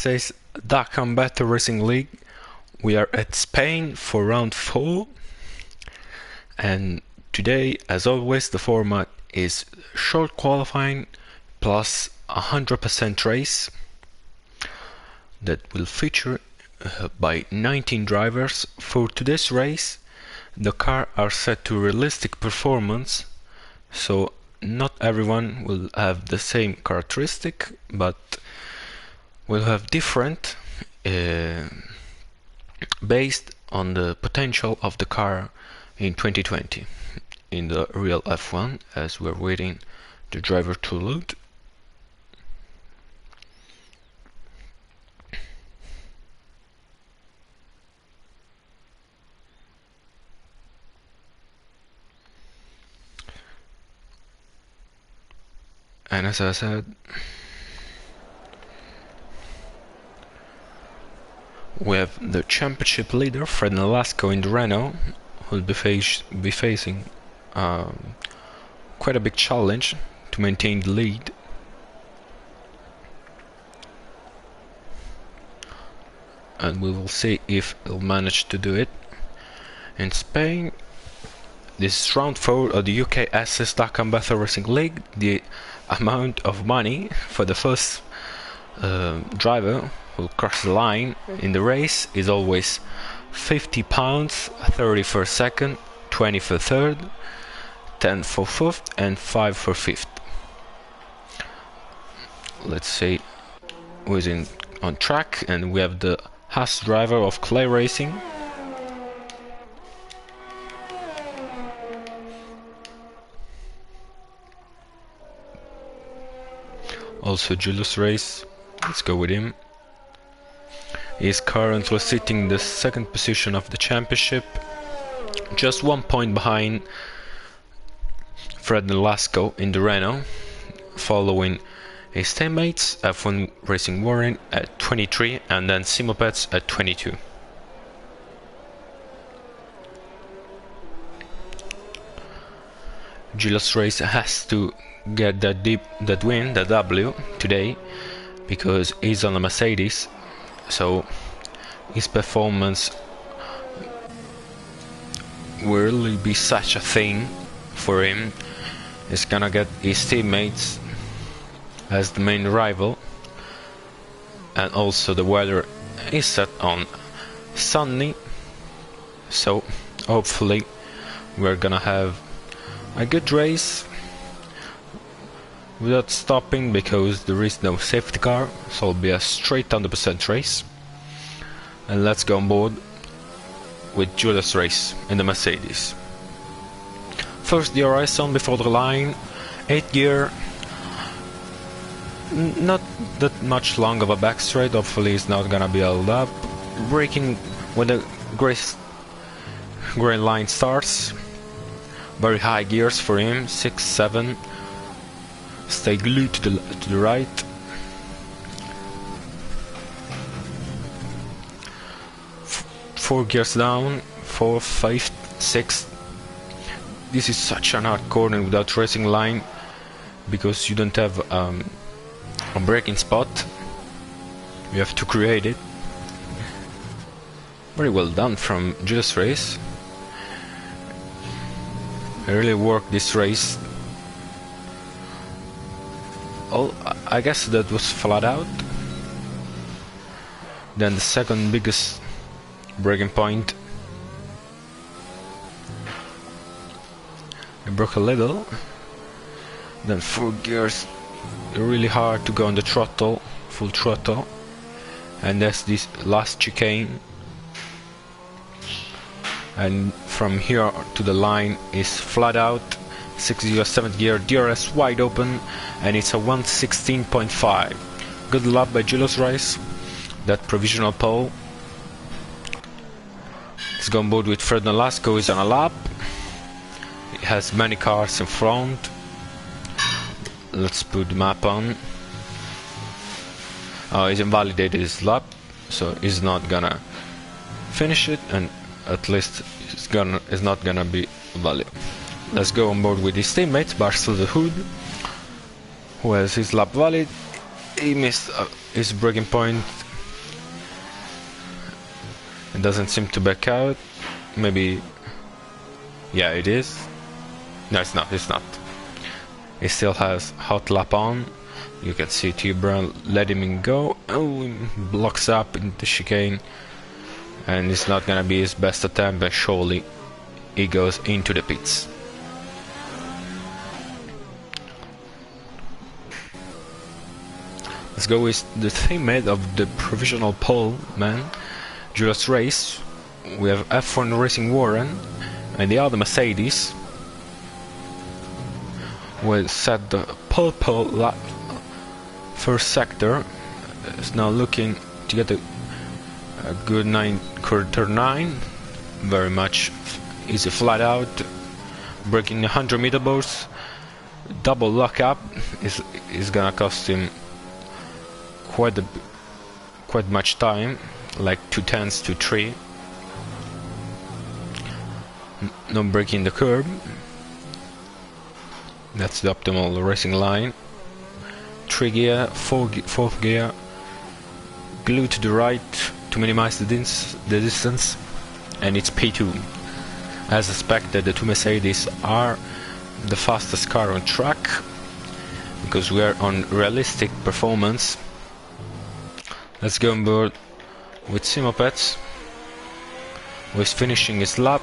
says Dakar Battle Racing League. We are at Spain for round 4, and today, as always, the format is short qualifying plus 100% race that will feature by 19 drivers. For today's race, the cars are set to realistic performance, so not everyone will have the same characteristic, but will have different based on the potential of the car in 2020 in the real F1, as we're waiting the driver to load. And as I said, we have the championship leader, Fred Nolasco in the Renault, who will be facing quite a big challenge to maintain the lead. And we will see if he'll manage to do it. In Spain, this is round 4 of the UKSS Dakar Battle Racing League. The amount of money for the first driver who cross the line in the race is always £50, 30 for second, 20 for third, 10 for fourth, and 5 for fifth. Let's see who is on track, and we have the Haas driver of Clay Racing. Also Julius Race, let's go with him. He is currently sitting in the second position of the championship, just 1 point behind Fred Nolasco in the Renault, following his teammates F1 Racing Warren at 23 and then Simopets at 22. Julius Race has to get that win, the W, today, because he's on a Mercedes, so his performance will really be such a thing for him. He's gonna get his teammates as the main rival, and also the weather is set on sunny, so hopefully we're gonna have a good race without stopping, because there is no safety car, so it'll be a straight 100% race. And let's go on board with Julius Race in the Mercedes. First DRS on before the line, 8th gear, not that much long of a back straight, hopefully it's not gonna be held up. Braking when the green line starts, very high gears for him, 6, 7. Stay glued to the right. Four gears down, 4, 5, 6. This is such an hard corner without racing line, because you don't have a braking spot. You have to create it. Very well done from Julius Race. I really worked this race. I guess that was flat out. Then the second biggest braking point, I broke a little. Then 4 gears, really hard to go on the throttle, full throttle. And that's this last chicane. And from here to the line is flat out. 6th gear, 7th gear, DRS wide open, and it's a 1:16.5. Good lap by Julius Race, that provisional pole. Let's go on board with Fred Nolasco, is on a lap. He has many cars in front. Let's put the map on. Oh, he's invalidated his lap, so he's not gonna finish it, and at least it's not gonna be valid. Let's go on board with his teammates, Barcel de Hood, who has his lap valid. He missed his braking point It doesn't seem to back out. Maybe... yeah, it is. No, it's not, it's not. He still has hot lap on. You can see T-Brown letting him go. Oh, he blocks up in the chicane. And it's not gonna be his best attempt, but surely he goes into the pits. Let's go with the teammate of the provisional pole man, Julius Race. We have F1 Racing Warren and the other Mercedes. We'll set the pole lap first sector. Is now looking to get a good turn 9. Very much easy flat out. Breaking 100 meter boards. Double lock up is gonna cost him quite much time, like 2/10 to 3. No breaking the curb. That's the optimal racing line. 3 gear, 4th gear. Glue to the right to minimize the distance, and it's P2. As expected, the two Mercedes are the fastest car on track, because we are on realistic performance. Let's go on board with Simopets, who is finishing his lap.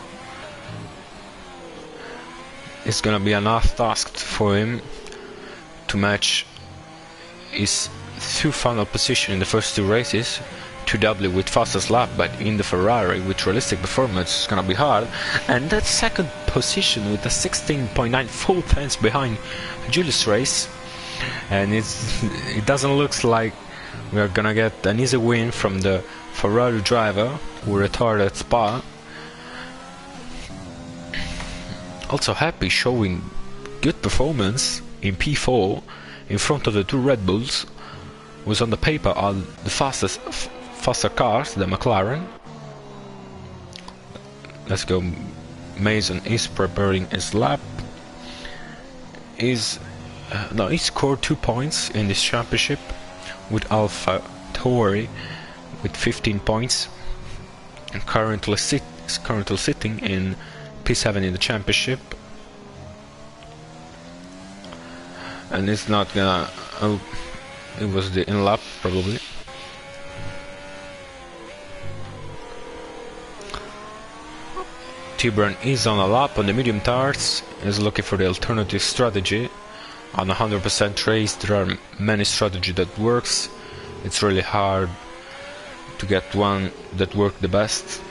It's gonna be enough task for him to match his 2 final position in the first 2 races, 2W with fastest lap, but in the Ferrari with realistic performance it's gonna be hard. And that second position with a 16.9 full tenths behind Julius Race, and it doesn't look like we are gonna get an easy win from the Ferrari driver who retarded at Spa. Also Happy showing good performance in P4 in front of the 2 Red Bulls, was on the paper are the faster cars, the McLaren. Let's go. Mason is preparing his lap. He scored 2 points in this championship with Alpha Tauri with 15 points, and currently sitting in P7 in the championship. And it's not gonna... oh, it was the in-lap probably. T-Brown is on a lap on the medium tires, is looking for the alternative strategy. On a 100% race there are many strategies that works. It's really hard to get one that works the best.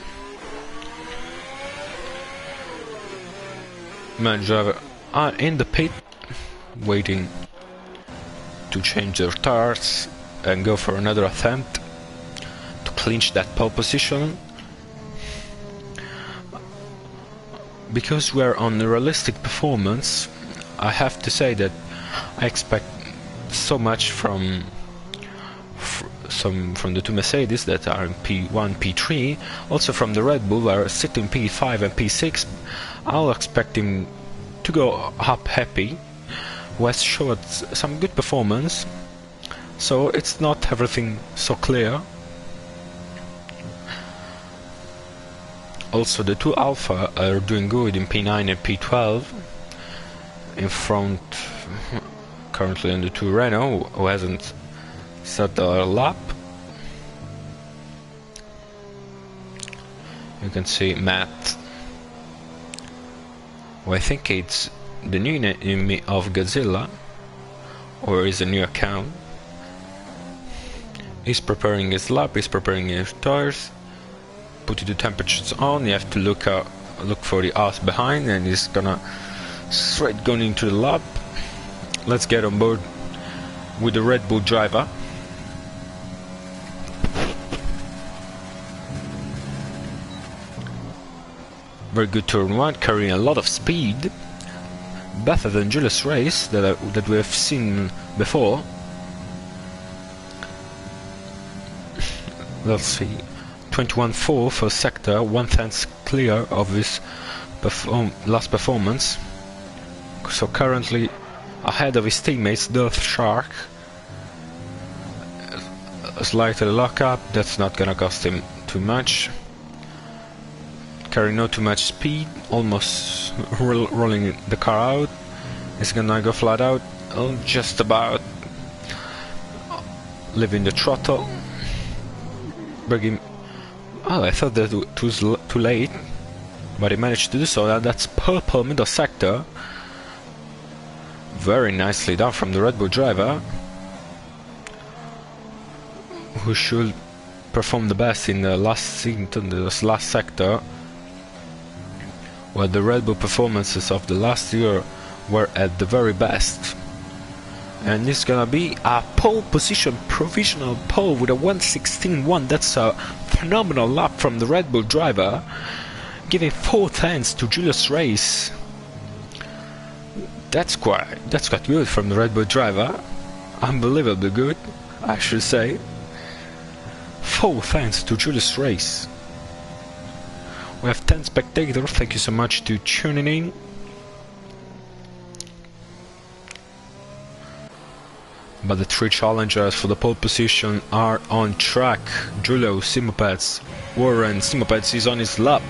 Man driver are in the pit waiting to change their tires and go for another attempt to clinch that pole position. Because we are on realistic performance, I have to say that I expect so much from the 2 Mercedes that are in P1, P3, also from the Red Bull are sitting P5 and P6. I'll expect him to go up Happy, who has showed some good performance, so it's not everything so clear. Also the 2 Alpha are doing good in P9 and P12, in front currently on the 2 Renault, who hasn't set their lap. You can see Matt, who I think it's the new name of Godzilla, or is a new account. He's preparing his lap, he's preparing his tires, putting the temperatures on. You have to look for the ass behind, and he's gonna straight going into the lap. Let's get on board with the Red Bull driver. Very good turn 1, carrying a lot of speed, better than Julius Race that we have seen before. Let's see, 21.4 for sector, 1/10 clear of his last performance. So currently ahead of his teammates, Death Shark. A slight lock up, that's not gonna cost him too much. carry not too much speed, almost rolling the car out. It's gonna go flat out, just about leaving the throttle. Braking. Oh, I thought that it was too late, but he managed to do so. And that's purple middle sector. Very nicely done from the Red Bull driver, who should perform the best in the last sector, where the Red Bull performances of the last year were at the very best. And it's gonna be a pole position, provisional pole with a 1:16.1. That's a phenomenal lap from the Red Bull driver, giving 4 tenths to Julius Race. That's quite good from the Red Bull driver. Unbelievably good, I should say. 4 thanks to Julius Race. We have 10 spectators. Thank you so much to tuning in. But the 3 challengers for the pole position are on track. Julio Simopets, Warren Simopets is on his lap.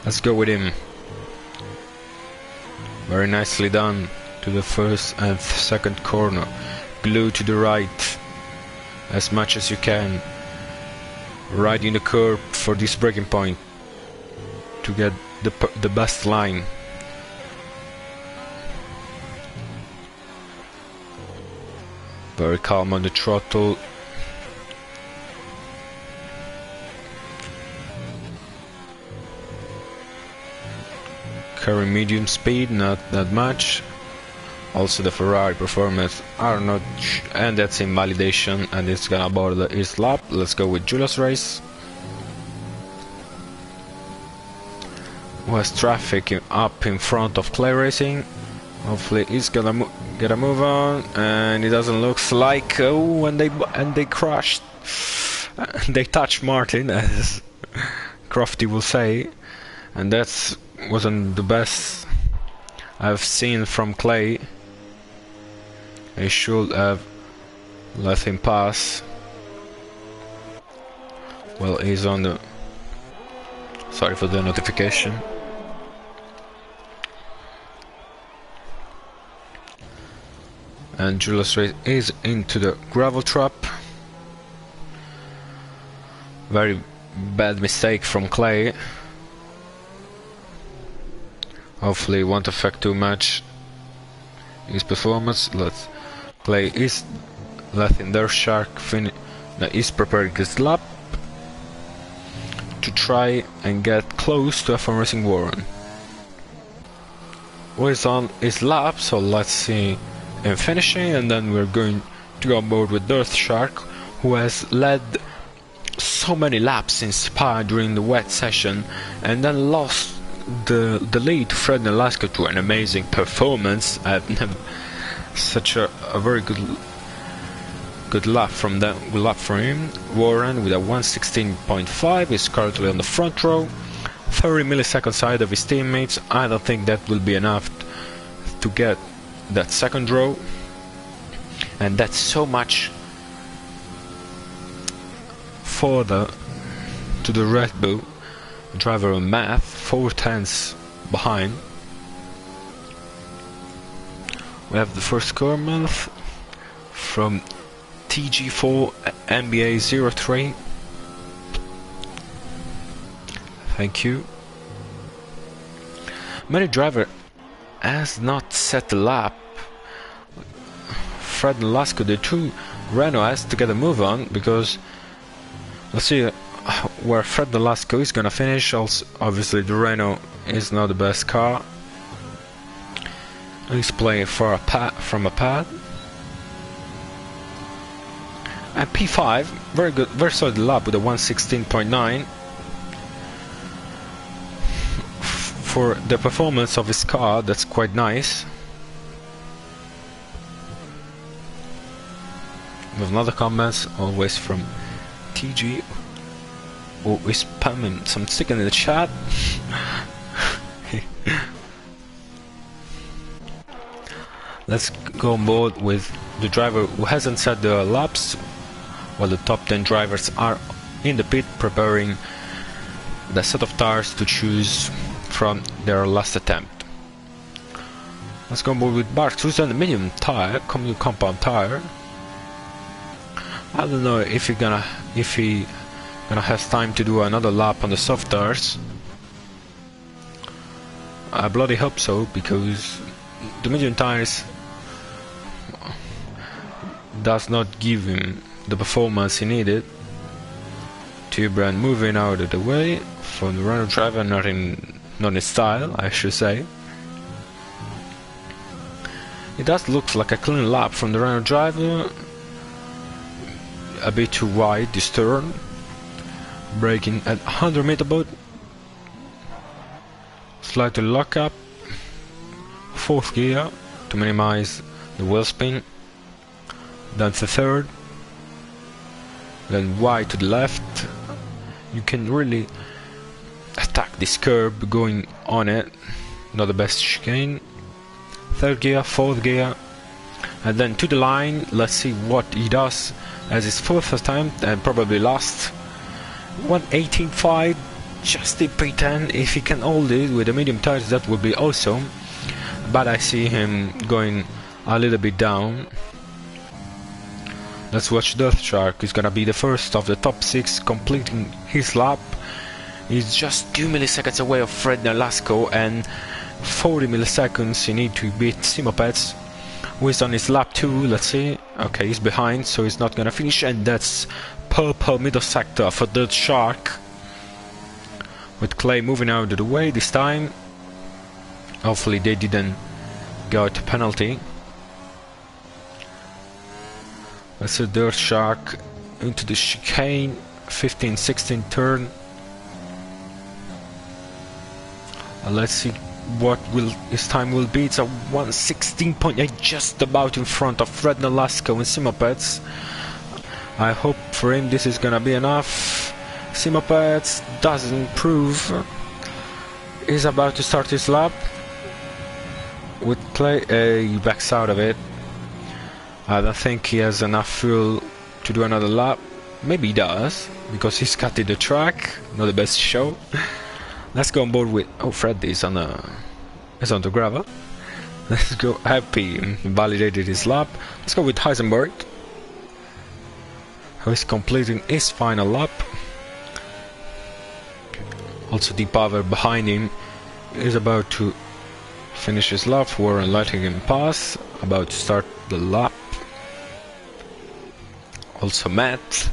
Let's go with him. Very nicely done to the first and second corner. Glue to the right as much as you can. Right in the curve for this braking point to get the best line. Very calm on the throttle. Carry medium speed, not that much. Also the Ferrari performance are not, and that's invalidation, and it's gonna board his lap. Let's go with Julius Race. Was traffic up in front of Clay Racing. Hopefully he's gonna get a move on, and it doesn't look like. Oh, and they crashed. They touched Martin, as Crofty will say, and that's wasn't the best I've seen from Clay. He should have let him pass. Well, he's on the... Sorry for the notification. And Julius Race is into the gravel trap. Very bad mistake from Clay. Hopefully it won't affect too much his performance. Clay is letting their shark is preparing his lap to try and get close to F1 Racing Warren. He's on his lap, so let's see him finishing, and then we're going to go on board with Dirt Shark, who has led so many laps in Spa during the wet session and then lost the lead to Fred Nolasco to an amazing performance. I've never such a very good lap from him. Warren with a 1:16.5 is currently on the front row, 30 milliseconds ahead of his teammates. I don't think that will be enough to get that second row, and that's so much further to the Red Bull driver on math, 4 tenths behind. We have the first comment from TG4 NBA 03. Thank you. Many driver has not set the lap. Fred Nolasco, the 2 Renault has to get a move on, because let's see where Fred Nolasco is gonna finish. Also, obviously the Renault is not the best car. He's playing for from a pad. And P5, very good, very solid lap with a 1:16.9. For the performance of his car, that's quite nice. We have another comments, always from TG, who is spamming some chicken in the chat. Let's go on board with the driver who hasn't set the laps, while the top 10 drivers are in the pit preparing the set of tires to choose from their last attempt. Let's go with Barks, who's on the medium tire, compound tire. I don't know if he gonna have time to do another lap on the soft tires. I bloody hope so, because the medium tires does not give him the performance he needed. T-Brand moving out of the way from the Renault driver, not in style, I should say. It does look like a clean lap from the Renault driver. A bit too wide this turn. Braking at 100 meter boat. Slightly lock up. 4th gear to minimize the wheel spin. Then the 3rd. Then wide to the left. You can really attack this curb going on it. Not the best chicane. 3rd gear, 4th gear, and then to the line. Let's see what he does as his 4th attempt and probably last. 1:18.5, just a P10. If he can hold it with the medium tires, that would be awesome. But I see him going a little bit down. Let's watch Death Shark. He's gonna be the first of the top 6 completing his lap. He's just 2 milliseconds away of Fred Nolasco, and 40 milliseconds you need to beat Simopets, who is on his lap 2. Let's see. Okay, he's behind, so he's not gonna finish, and that's purple middle sector for Death Shark, with Clay moving out of the way this time. Hopefully they didn't go to penalty. Let's see Dirt Shark into the chicane, 15-16 turn. Let's see what his time will be. It's a 1:16.8, just about in front of Fred Nolasco and Simopets. I hope for him this is gonna be enough. Simopets doesn't improve. He's about to start his lap with Clay. He backs out of it. I don't think he has enough fuel to do another lap. Maybe he does, because he's cutting the track. Not the best show. Let's go on board with... Oh, Fred is on the gravel. Let's go. Happy validated his lap. Let's go with Heisenberg, who is completing his final lap. Also, Deep Power behind him is about to finish his lap. Warren letting him pass. About to start the lap. Also, Matt,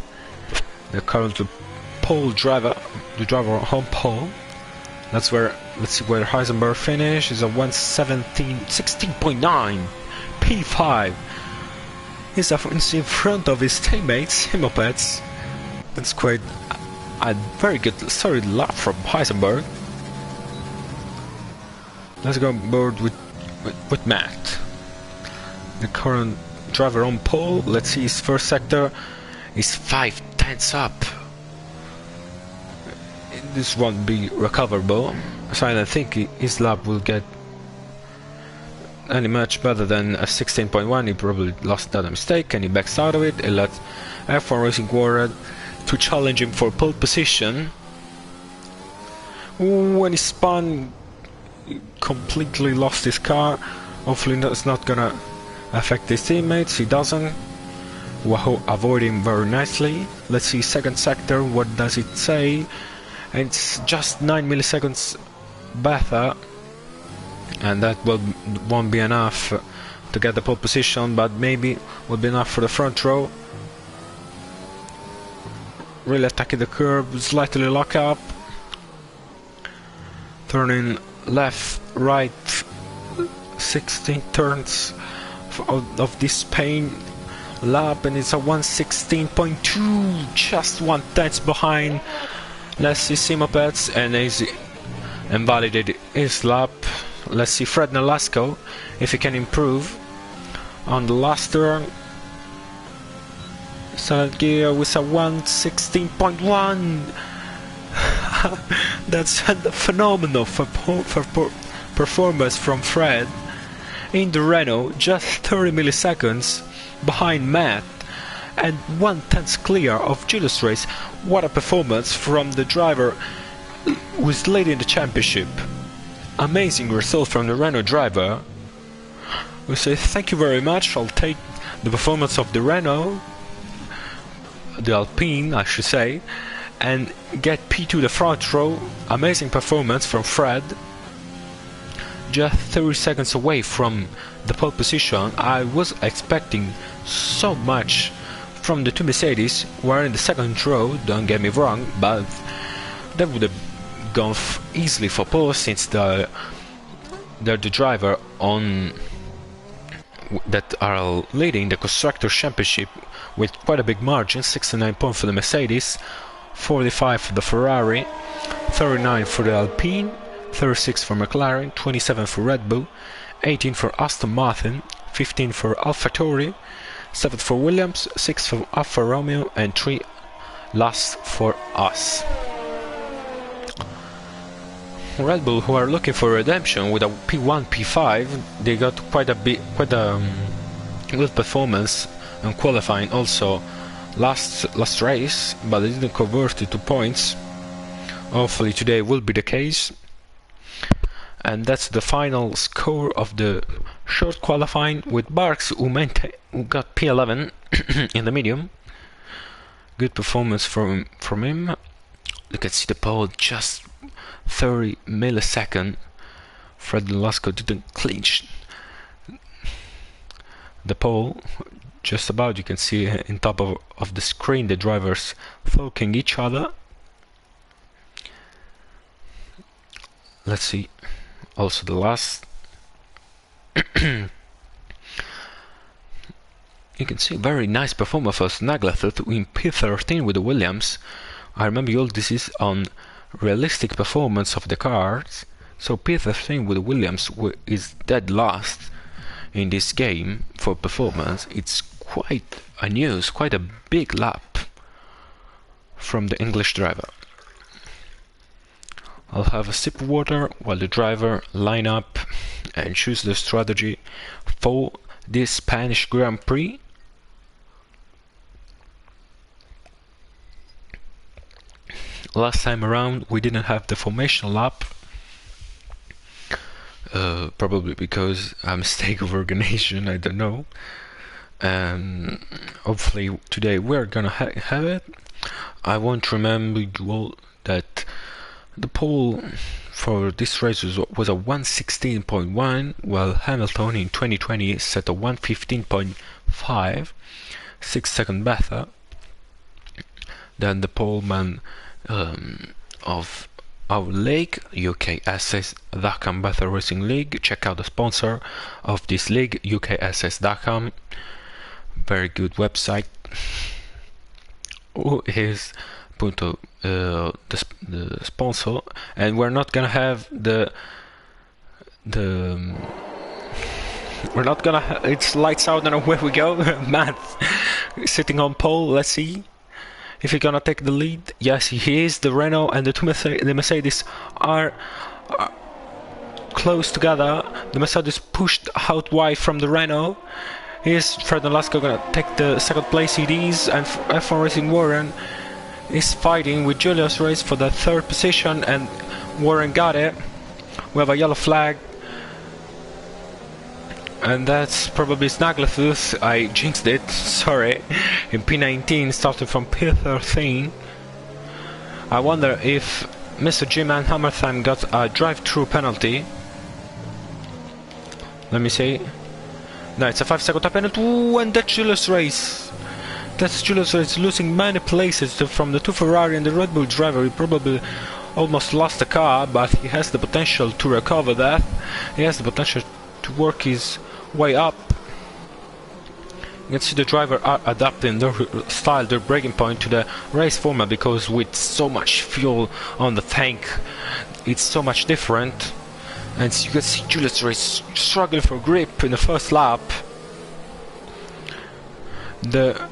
the current pole driver, the driver on home pole. Let's see where Heisenberg finished. Is a 1:17.16.9 P5. He's in front of his teammates, Simopets. That's quite a very good, solid lap from Heisenberg. Let's go on board with Matt, the current driver on pole. Let's see his first sector is 5/10 up. This won't be recoverable, so I don't think his lap will get any much better than a 16.1. He probably lost that mistake and he backs out of it. He let F1 Racing World to challenge him for pole position. When he spun, he completely lost his car. Hopefully that's not gonna affect his teammates. He doesn't. Wahoo avoid him very nicely. Let's see second sector, what does it say? And it's just 9 milliseconds better, and that won't be enough to get the pole position, but maybe will be enough for the front row. Really attacking the curb, slightly lock up, turning left, right, 16 turns of this Spain lap, and it's a 1:16.2, just 1/10 behind. Let's see Simopets, and he's invalidated his lap. Let's see Fred Nolasco if he can improve on the last turn. Third gear with a 1:16.1. That's a phenomenal performance from Fred in the Renault, just 30 milliseconds behind Matt and 1/10 clear of Julius Race. What a performance from the driver who's leading the championship. Amazing result from the Renault driver. We say thank you very much. I'll take the performance of the Renault, the Alpine I should say, and get P2 the front row. Amazing performance from Fred. Just 30 seconds away from the pole position. I was expecting so much from the two Mercedes who are in the second row, don't get me wrong, but they would have gone easily for pole since they're the driver on that are leading the Constructors' Championship with quite a big margin. 69 points for the Mercedes, 45 for the Ferrari, 39 for the Alpine, 36 for McLaren, 27 for Red Bull, 18 for Aston Martin, 15 for AlphaTauri, 7 for Williams, 6 for Alfa Romeo, and 3 last for us. Red Bull, who are looking for redemption with a P1, P5, they got quite a good performance and qualifying also last race, but they didn't convert it to points. Hopefully today will be the case. And that's the final score of the short qualifying with Barks, who got P11 in the medium. Good performance from him. You can see the pole just 30 millisecond. Fred Lasco didn't clinch the pole. Just about, you can see in top of the screen the drivers poking each other. Let's see also the last. You can see very nice performance for Snaglathut in P13 with the Williams. I remember all this is on realistic performance of the cars, so P13 with the Williams is dead last in this game for performance. It's quite a news, quite a big lap from the English driver. I'll have a sip of water while the driver line up and choose the strategy for this Spanish Grand Prix. Last time around we didn't have the formation lap, probably because a mistake of organization, I don't know. Hopefully today we're gonna have it. I want to remember you all that the pole for this race was a 116.1, while Hamilton in 2020 set a 115.5, 6 seconds better than the poleman of our league, UKSS Dakar Better Racing League. Check out the sponsor of this league, UKSS Dakar. Very good website. Who is Punto, the sponsor, and we're not gonna have we're not gonna it's lights out and away we go. Matt sitting on pole. Let's see if he's gonna take the lead. Yes, he is. The Renault and the Mercedes are close together. The Mercedes pushed out wide from the Renault. Here's Fred Lasco gonna take the second place. It is, and F1 Racing Warren is fighting with Julius Race for the third position, and Warren got it. We have a yellow flag, and that's probably Snaglathus. I jinxed it, sorry. In P19, starting from P13. I wonder if Mr. G-Man Hammertime got a drive-through penalty. Let me see. No, it's a 5-second penalty. Ooh, and that's Julius Race. That's Julius Race losing many places from the two Ferrari and the Red Bull driver. He probably almost lost the car, but he has the potential to recover that. He has the potential to work his way up. You can see the driver are adapting their style, their braking point to the race format, because with so much fuel on the tank, it's so much different. And you can see Julius Race struggling for grip in the first lap. The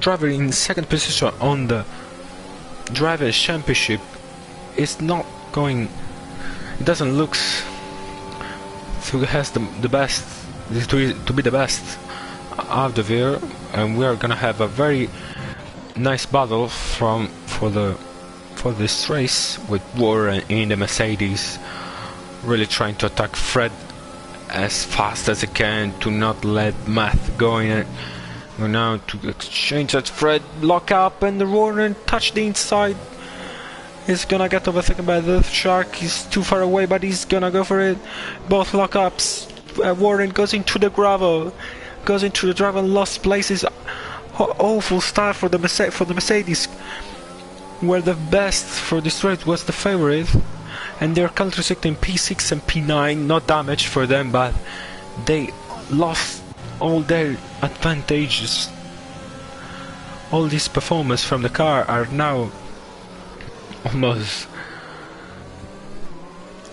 driver in second position on the Drivers' Championship is not going. It doesn't look so it has the best to be the best out of here, and we are gonna have a very nice battle for for this race, with Warren in the Mercedes really trying to attack Fred as fast as he can to not let Matt go in. Go now to exchange that. Fred lock up and the Warren touch the inside. He's gonna get overtaken by the Shark. He's too far away, but he's gonna go for it. Both lock-ups. Warren goes into the gravel. Goes into the drive and lost places. Awful start for the Mercedes. Where the best for this race was the favorite. And they're counter-secting P6 and P9. Not damage for them, but they lost all their advantages. All this performance from the car are now almost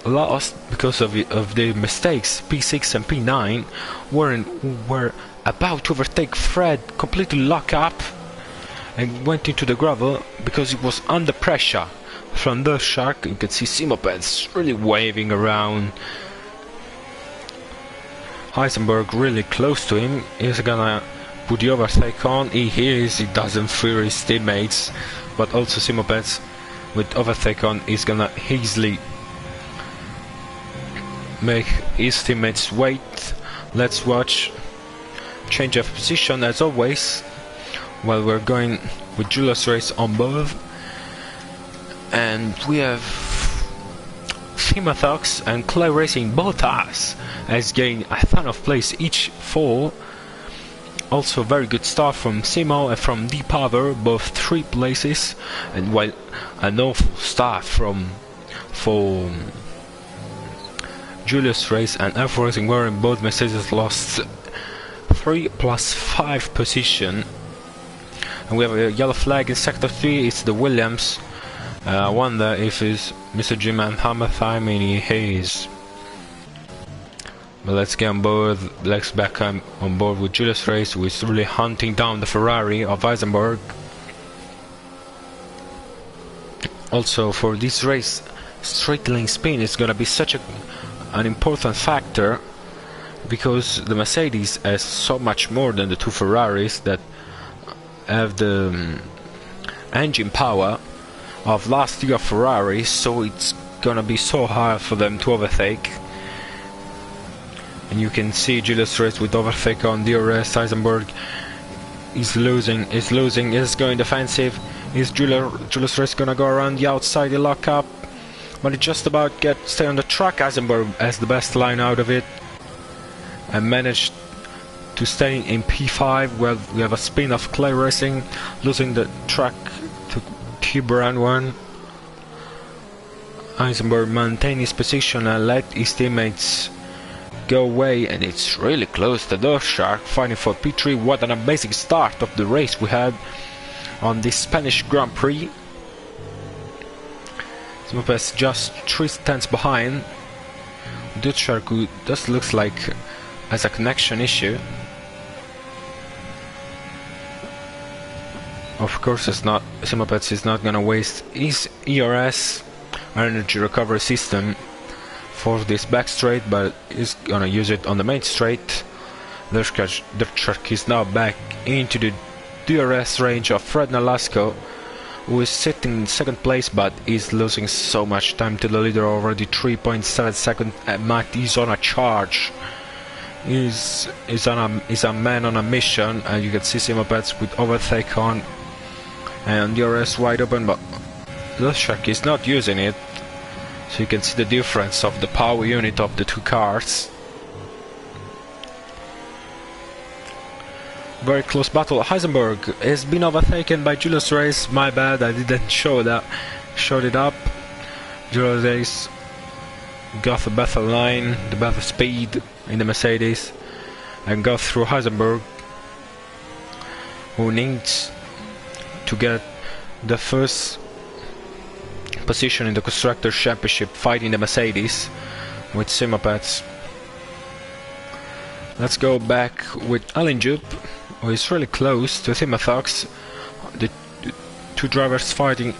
lost because of the mistakes. P6 and P9 were about to overtake Fred, completely lock up, and went into the gravel because it was under pressure from the Shark. You can see Simopeds really waving around. Heisenberg really close to him. He's gonna put the overtake on. He hears, he doesn't fear his teammates, but also Simopeds with overtake on is gonna easily make his teammates wait. Let's watch. Change of position as always while we're going with Julius Race on board, and we have Simathox and Clay Racing both us has gained a ton of place each fall. Also very good start from Simo and from D-Power, both 3 places, and while an awful start for Julius Race and F Racing, wherein both Mercedes lost 3 plus 5 position. And we have a yellow flag in sector 3, it's the Williams. I wonder if it's Mr. Jim and Hammertime and he is. But let's get on board, let's back on board with Julius Race, who is really hunting down the Ferrari of Eisenberg. Also for this race, straight lane spin is gonna be such an important factor, because the Mercedes has so much more than the 2 Ferraris that have the engine power of last year Ferrari, so it's gonna be so hard for them to overtake. And you can see Julius Race with overtake on DRS. Eisenberg is losing, is going defensive. Is Julius Race gonna go around the outside, the lock up, but it just about stay on the track. Eisenberg has the best line out of it and managed to stay in P5, where we have a spin of Clay Racing, losing the track to Q-Brand 1. Eisenberg maintained his position and let his teammates go away, and it's really close to the Shark fighting for P3. What an amazing start of the race we had on this Spanish Grand Prix. Simopes just 3 tenths behind. The Shark, who just looks like has a connection issue. Of course, Simopets is not gonna waste his ERS, energy recovery system, for this back straight, but is gonna use it on the main straight. The Shark is now back into the DRS range of Fred Nolasco, who is sitting in 2nd place but is losing so much time to the leader already. 3.7 seconds. Matt is on a charge. Is a man on a mission, and you can see Simopets with overtake on and DRS wide open, but the Shark is not using it, so you can see the difference of the power unit of the 2 cars. Very close battle. Heisenberg has been overtaken by Julius Race. My bad, I didn't showed it up. Julius Race got the better line, the better speed in the Mercedes, and got through Heisenberg, who needs to get the first position in the Constructors' Championship, fighting the Mercedes with Simopets. Let's go back with Alinjup, who is really close to Simathox. The 2 drivers fighting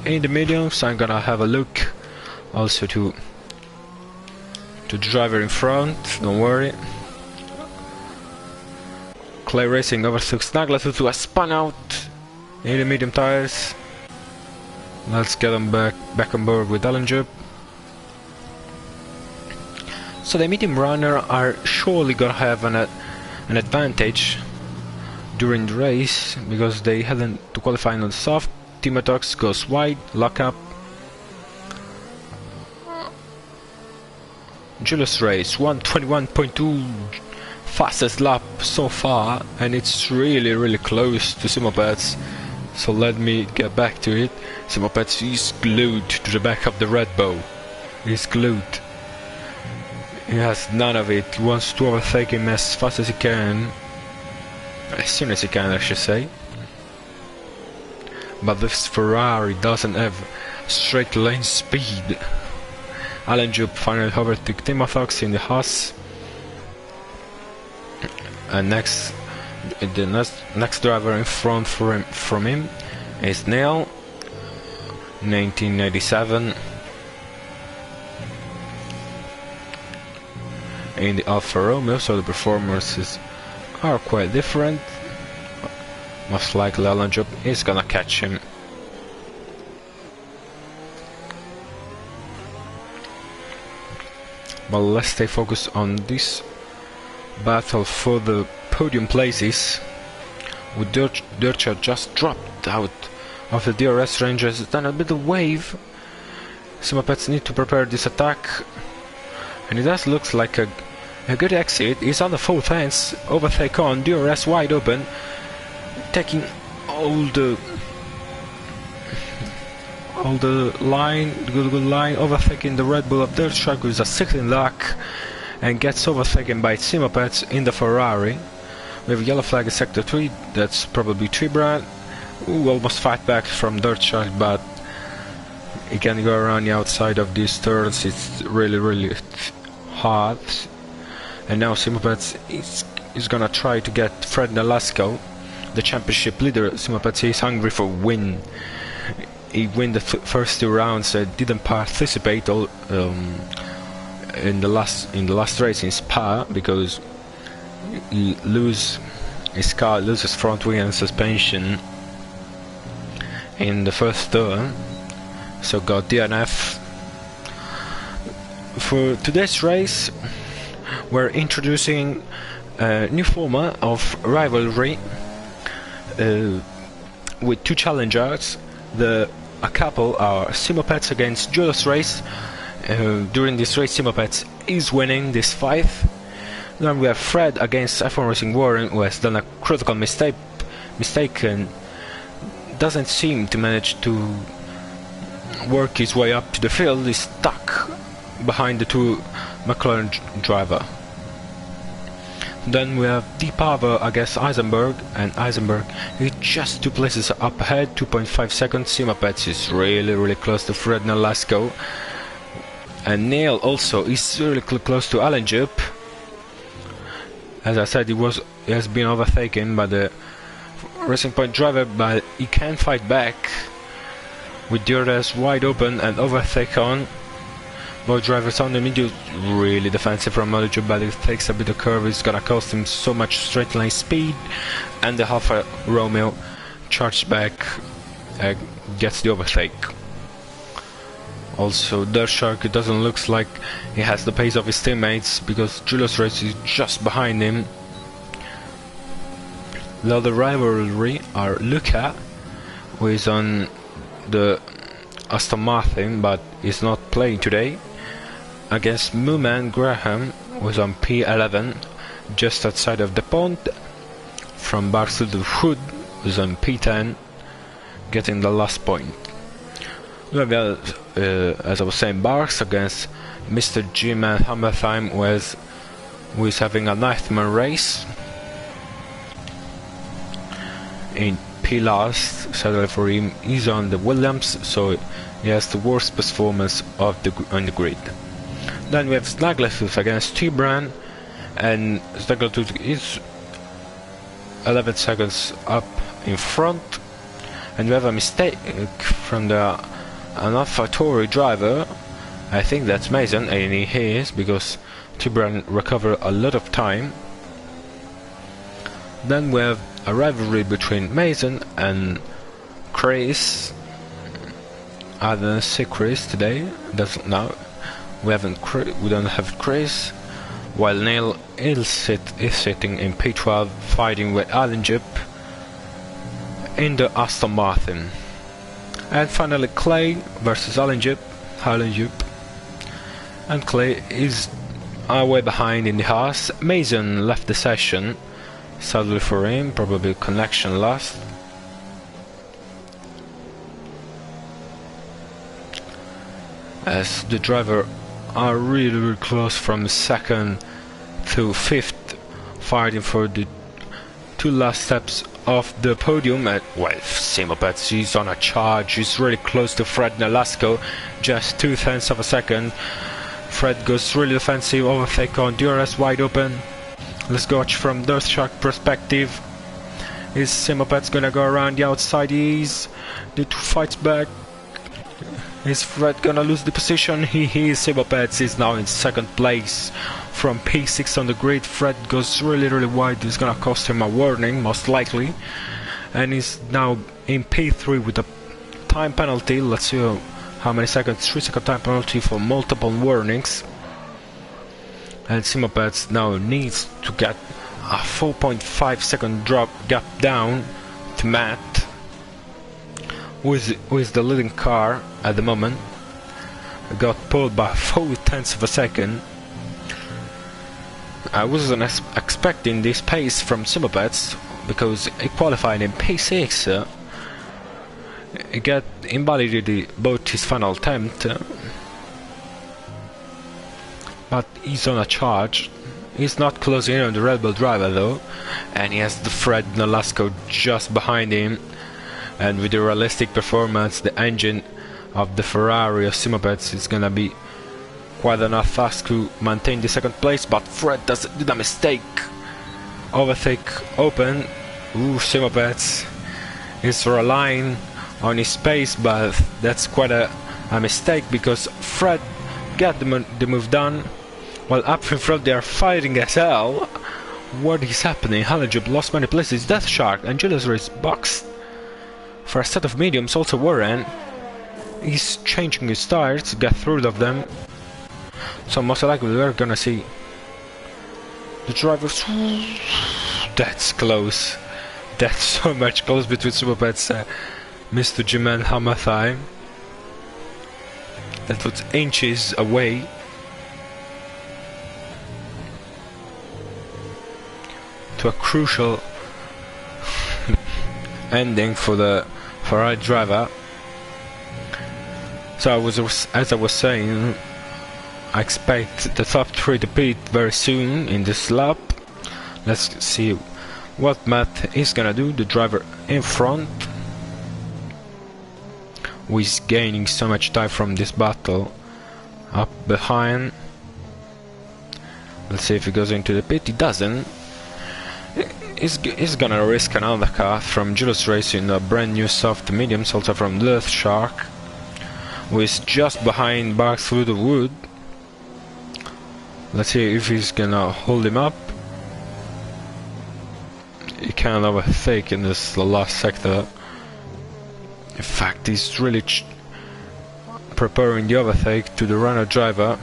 in the medium, so I'm gonna have a look also to the driver in front, don't worry. Clay Racing overtook Snagler to a spun out in the medium tires. Let's get them back on board with Allenjup. So the medium runner are surely gonna have an advantage during the race because they hadn't to qualify on the soft. Timotox goes wide, lock up. Julius Race 1:21.2, fastest lap so far, and it's really close to Simopets. So let me get back to it. Simopets is glued to the back of the Red Bull. He's glued. He has none of it. He wants to overtake him as fast as he can. As soon as he can, I should say. But this Ferrari doesn't have straight line speed. Allenjup finally overtook Timotox in the Haas. And the next driver in front from him is Neil, 1997, in the Alfa Romeo, so the performances are quite different. Most likely Allenjup is gonna catch him. But let's stay focused on this battle for the podium places. With Dirtshot just dropped out of the DRS range, has done a bit of wave. Simopets need to prepare this attack, and it does look like a good exit. He's on the full fence, overtake on, DRS wide open, taking all the line, good line, overtaking the Red Bull of Dirtshot with a 16 lap, and gets overtaken by Simopets in the Ferrari. We have a yellow flag in sector 3, that's probably Tribran, who almost fight back from Dirtshot, but he can go around the outside of these turns. It's really hard. And now Simopets is gonna try to get Fred Nolasco, the championship leader. Simopets is hungry for win. He won the first 2 rounds, didn't participate in the last race in Spa because his car loses front wing and suspension in the first turn, so got DNF. For today's race, we're introducing a new format of rivalry with 2 challengers. A couple are Simopets against Julius Race. During this race, Simopets is winning this fight. Then we have Fred against F1 Racing Warren, who has done a critical mistake and doesn't seem to manage to work his way up to the field. He's stuck behind the 2 McLaren driver. Then we have Deepava against Eisenberg, and Eisenberg is just 2 places up ahead, 2.5 seconds. Simopets is really close to Fred Nolasco, and Neil also is really close to Allenjup. As I said, he has been overtaken by the Racing Point driver, but he can fight back with DRS wide open and overtake on. Both drivers on the middle, really defensive from Allenjup, but it takes a bit of curve. It's gonna cost him so much straight line speed, and the Alfa Romeo charges back, gets the overtake. Also, Dirtshot, it doesn't look like he has the pace of his teammates because Julius Race is just behind him. The other rivalry are Luca, who is on the Aston Martin but is not playing today, against Mooman Graham, who is on P11 just outside of the pond, from Barcel de Hood, who is on P10 getting the last point. We have, as I was saying, Barks against Mr. G-Man Hammertime, who is having a nightmare race in P last. Sadly for him, he's on the Williams, so he has the worst performance on the grid. Then we have Snaggletooth against T-Bran, and Snaggletooth is 11 seconds up in front, and we have a mistake from an AlphaTauri driver. I think that's Mason, and he is, because T-Bran recovered a lot of time. Then we have a rivalry between Mason and Chris, I don't see Chris today. No, we don't have Chris. While Neil is sitting in P12 fighting with Alan Jupp in the Aston Martin. And finally Clay versus Alan Jupp. And Clay is way behind in the Haas. Mason left the session, sadly for him, probably connection lost. As the driver are really close from second to fifth, fighting for the two last steps of the podium. And well, Simo Petz is on a charge, he's really close to Fred Nolasco, just 0.2 of a second. Fred goes really offensive, overtake on DRS wide open. Let's watch from Dirt Shark perspective. Is Simo Petz gonna go around the outside? The two fights back. Is Fred gonna lose the position? He is. Simo Petz is now in second place from P6 on the grid. Fred goes really wide. It's gonna cost him a warning, most likely. And he's now in P3 with a time penalty. Let's see how many seconds. 3-second time penalty for multiple warnings. And Simo Petz now needs to get a 4.5-second drop gap down to Matt, who is the leading car at the moment. Got pulled by 0.4 of a second. I wasn't expecting this pace from Simo Petz because he qualified in P6. He got invalidated both his final attempt, but he's on a charge. He's not closing in on the Red Bull driver though, and he has the Fred Nolasco just behind him. And with the realistic performance, the engine of the Ferrari of Simo Petz is gonna be quite enough fast to maintain the second place. But Fred did a mistake. Overtake open. Simo Petz is relying on his pace, but that's quite a mistake because Fred got the move done. While up in front they are fighting as hell. What is happening? Alan Jupp lost many places. Death Shark and Julius Race boxed for a set of mediums. Also Warren, he's changing his tires to get rid of them. So most likely we're gonna see the drivers. That's close. That's so much close between Simo Petz, Mr. Jiman Hamathai. That was inches away. To a crucial ending for the Ferrari driver. So as I was saying, I expect the top 3 to pit very soon in this lap. Let's see what Matt is gonna do. The driver in front, who is gaining so much time from this battle. Up behind, let's see if he goes into the pit. He doesn't. He's gonna risk an undercut from Julius Racing, a brand new soft mediums, also from Death Shark, who is just behind Barks through the wood. Let's see if he's gonna hold him up. He can't overtake in this last sector. In fact, he's really preparing the overtake to the runner driver.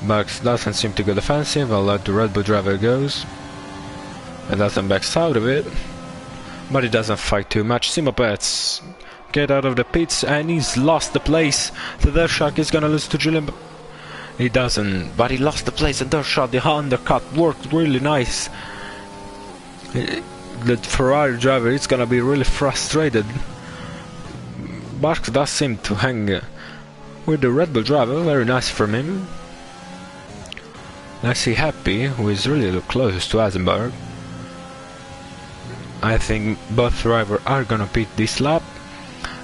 Bugs doesn't seem to go defensive. I'll let the Red Bull driver goes. And doesn't backs out of it. But he doesn't fight too much. Simo Petz get out of the pits and he's lost the place. The Dirt Shark is gonna lose to Julian. He doesn't, but he lost the place and Dirt Shark, the undercut worked really nice. The Ferrari driver is gonna be really frustrated. Barks does seem to hang with the Red Bull driver, very nice from him. I see Happy, who is really close to Eisenberg. I think both drivers are gonna pit this lap,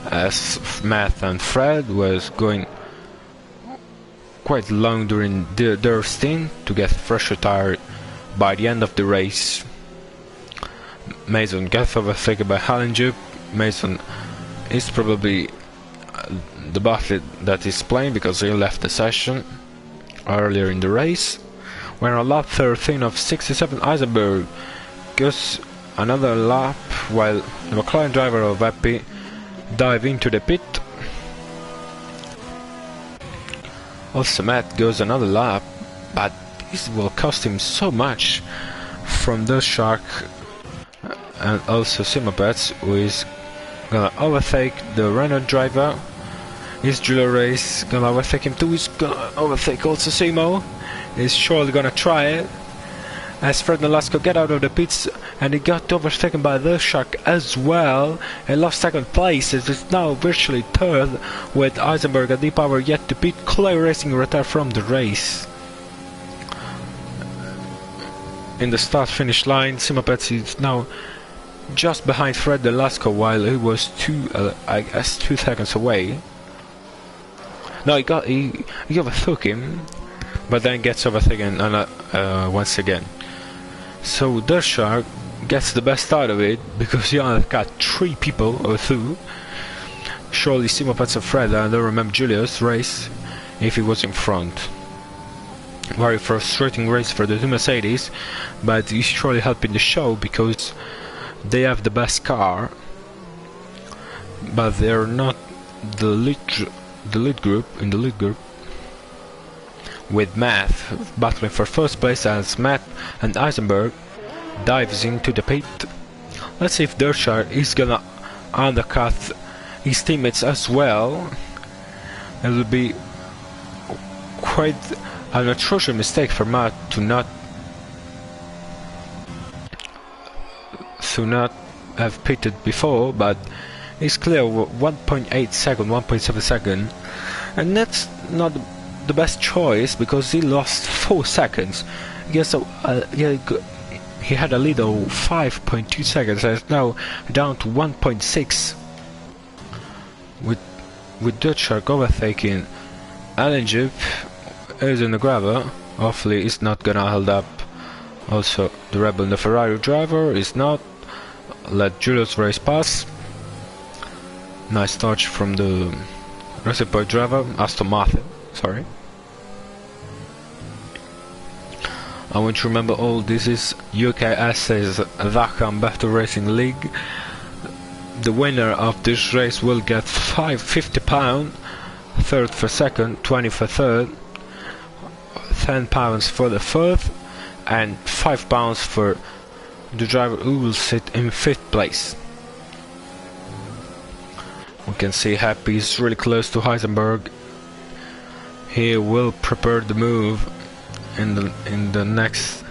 as Matt and Fred was going quite long during their stint to get fresher tire by the end of the race. Mason gets overtaken by Alan Jupp. Mason is probably the battle that is playing because he left the session earlier in the race. We're on lap 13 of 67. Eisenberg goes another lap while the McLaren driver of Happy dive into the pit. Also Matt goes another lap, but this will cost him so much from the Shark and also Simopets, who is gonna overtake the Renault driver. Is Giulio Race gonna overtake him too? He's gonna overtake also Simo. He's surely gonna try it. As Fred Nolasco get out of the pits, and he got overtaken by the Shark as well. He lost second place. It is now virtually third, with Eisenberg and D-Power yet to pit. Clay Racing retired from the race. In the start-finish line, Simopets is now just behind Fred Nolasco, while he was I guess 2 seconds away. No, he overtook him, but then gets overtaken once again. So the Shark gets the best out of it, because he only got 3 people or 2. Surely Simopets and Fred, I don't remember Julius' race if he was in front. Very frustrating race for the two Mercedes, but he's surely helping the show because they have the best car, but they're not the lead group. With Matt battling for first place as Matt and Eisenberg dives into the pit. Let's see if Dershire is gonna undercut his teammates as well. It will be quite an atrocious mistake for Matt to not have pitted before, but it's clear 1.8 second, 1.7 second, and that's not the best choice because he lost 4 seconds. Yes, so he had a lead of 5.2 seconds, and it's now down to 1.6. With Dutch Shark overtaking Alan Jeep is in the gravel. Hopefully it's not gonna hold up. Also the Rebel and the Ferrari driver is not. Let Julius Race pass. Nice touch from the Racing Point driver, Aston Martin, sorry. I want to remember all this is UKS's Vacam Battle Racing League. The winner of this race will get £50, third for second, 20 for third, £10 for the fourth, and £5 for the driver who will sit in 5th place. We can see Happy is really close to Heisenberg. He will prepare the move in the next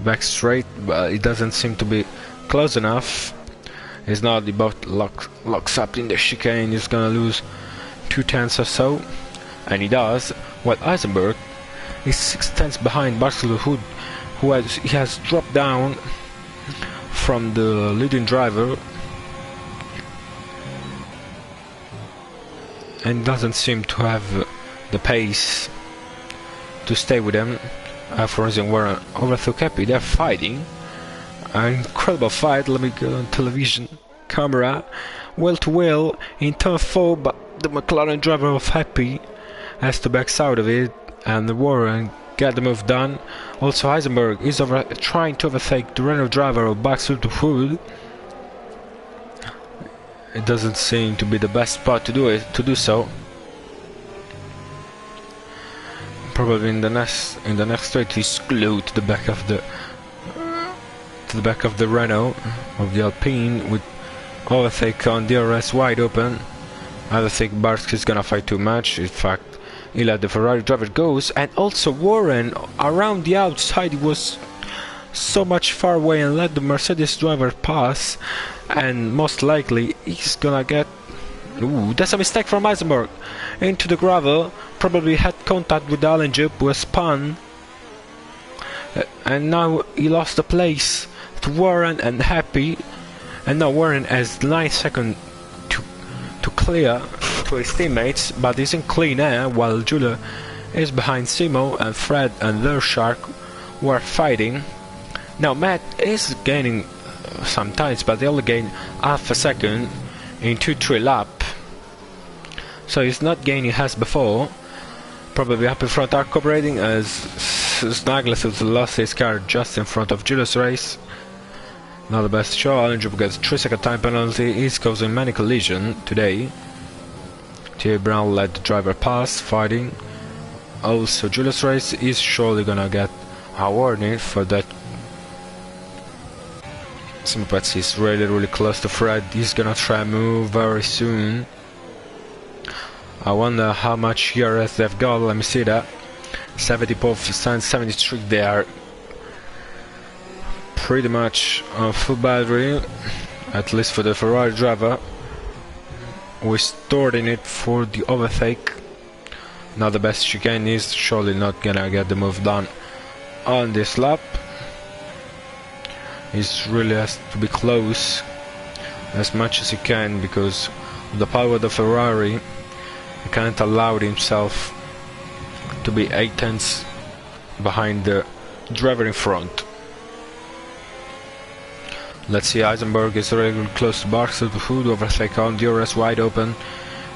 back straight, but it doesn't seem to be close enough. He's not about locks up in the chicane. He's gonna lose 2 tenths or so, and he does. While Eisenberg is 6 tenths behind Barcelona Hood, who has dropped down from the leading driver and doesn't seem to have the pace to stay with them. For instance, Warren overtook Happy. They're fighting. An incredible fight. Let me go on television camera. Wheel to wheel in turn 4, but the McLaren driver of Happy has to back out of it, and the Warren get the move done. Also Heisenberg is trying to overtake the Renault driver of Baxter to Hood. It doesn't seem to be the best spot to do so. Probably in the next straight he's glued to the back of the Renault of the Alpine with overtake on DRS wide open. I don't think Barsk is gonna fight too much. In fact, he let the Ferrari driver goes, and also Warren around the outside. He was so much far away and let the Mercedes driver pass, and most likely he's gonna get. Ooh, that's a mistake from Eisenberg. Into the gravel, probably had contact with the Allen Jeep, who was spun, and now he lost the place to Warren and Happy, and now Warren has 9 seconds to clear to his teammates, but he's in clean air while Julia is behind Simo and Fred and their Shark who are fighting. Now Matt is gaining some times, but they only gain half a second in 2-3 lap, so he's not gaining as before. Probably up in front are cooperating as Snaggless has lost his car just in front of Julius Race. Not the best show. Alan Job gets 3-second time penalty. He's causing many collisions today. Thierry Brown let the driver pass, fighting. Also, Julius Race is surely gonna get a warning for that. Simopets is really close to Fred. He's gonna try and move very soon. I wonder how much ERS they've got. Let me see that. 70%, 73. They are pretty much on full battery, at least for the Ferrari driver. We're storing it for the overtake. Now the best chicane is surely not gonna get the move done on this lap. He really has to be close as much as he can, because the power of the Ferrari, he can't allow himself to be 8 tenths behind the driver in front. Let's see, Eisenberg is really close to Barksdale. Hood overtake on DRS wide open.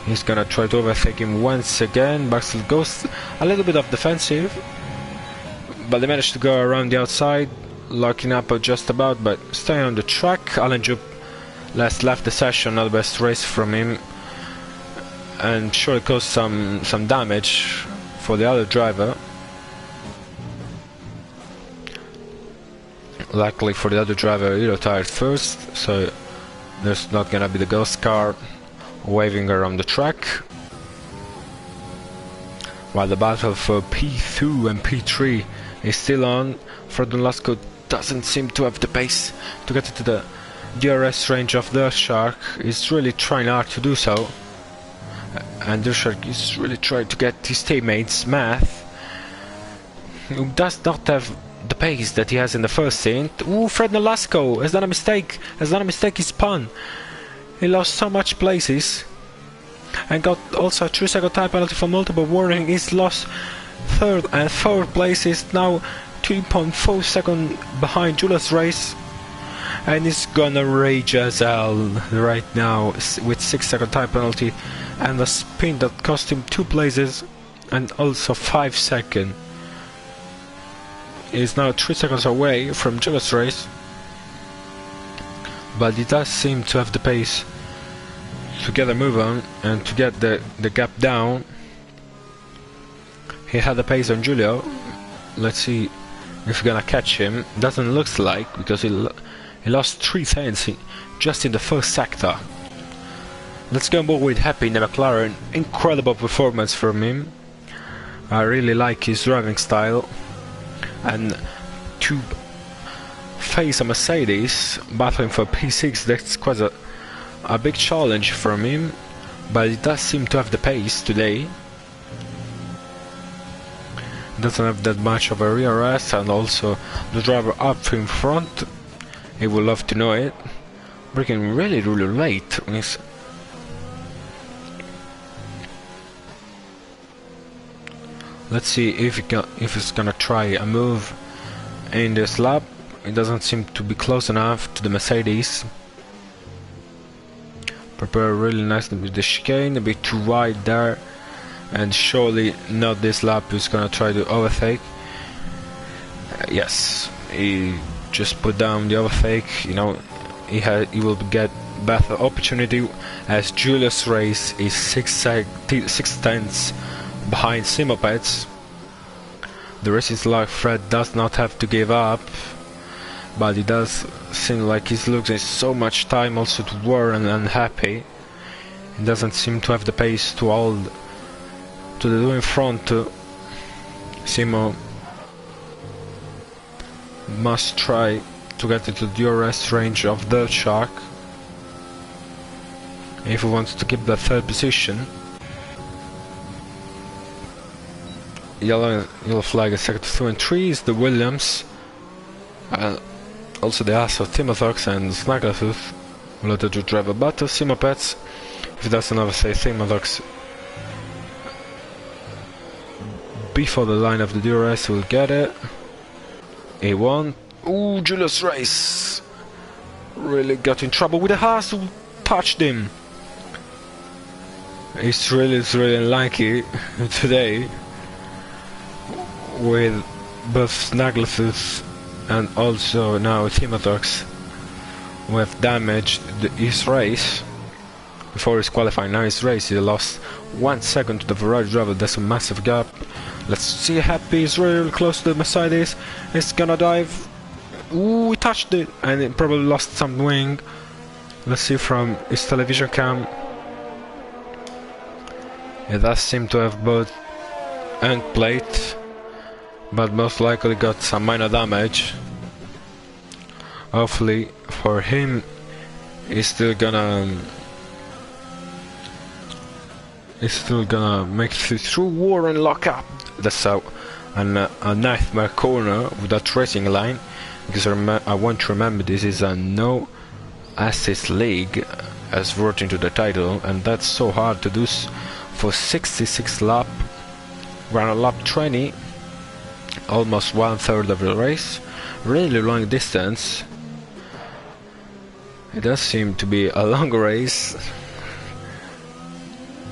He's gonna try to overtake him once again. Barksdale goes a little bit off defensive, but they managed to go around the outside, locking up just about, but staying on the track. Alan Job left the session. Not the best race from him, and sure it caused some damage for the other driver. Luckily for the other driver, he retired first, so there's not gonna be the ghost car waving around the track. While the battle for P2 and P3 is still on, Fred Nolasco doesn't seem to have the pace to get into the DRS range of the Shark. He's really trying hard to do so, and the Shark is really trying to get his teammates Math, who does not have the pace that he has in the first stint. Ooh, Fred Nolasco has done a mistake. He spun. He lost so much places and got also a 3-second time penalty for multiple warning. He's lost third and fourth places, now 2.4 seconds behind Julius Race, and he's gonna rage as hell right now with 6-second time penalty and a spin that cost him 2 places and also 5 seconds. Is now 3 seconds away from Julius Race, but he does seem to have the pace to get a move on and to get the gap down. He had the pace on Julio. Let's see if we're gonna catch him. Doesn't look like, because he lost 3 tenths just in the first sector. Let's go on board with Happy in the McLaren. Incredible performance from him. I really like his driving style. And to face a Mercedes battling for P6, that's quite a big challenge from him, but he does seem to have the pace today. Doesn't have that much of a rear rest, and also the driver up in front, he will love to know it. Braking really late. Let's see if he's gonna try a move in this lap. It doesn't seem to be close enough to the Mercedes. Prepare really nicely with the chicane, a bit too wide there, and surely not this lap. He's gonna try to overtake. Yes, he just put down the overtake. You know, he will get better opportunity, as Julius Race is 6 tenths behind Simopets. The rest is like Fred does not have to give up, but it does seem like he's losing so much time also to Warren and Happy. He doesn't seem to have the pace to hold to the two in front. Simo must try to get into the DRS range of the Shark if he wants to keep that third position. Yellow flag is sector 2 and 3 is the Williams. Also the ass of Timothox and Snaggletooth will let the driver battle Simopets. If it doesn't ever say Timothox before the line of the DRS, will get it. He won. Ooh, Julius Race really got in trouble with the Haas who touched him. It's really unlucky today, with both Snaggletooth and also now Timothox who have damaged his race before his qualifying. Now his race, he lost 1 second to the Ferrari driver. That's a massive gap. Let's see. Happy is really close to the Mercedes. It's gonna dive. Ooh, he touched it and it probably lost some wing. Let's see from his television cam. It does seem to have both end plate, but most likely got some minor damage. Hopefully for him, he's still gonna make it through Warren lockup. That's a nightmare corner with that racing line, because I want to remember this is a no assist league as voting to the title, and that's so hard to do for 66 lap. We're on lap 20, almost 1/3 of the race. Really long distance. It does seem to be a longer race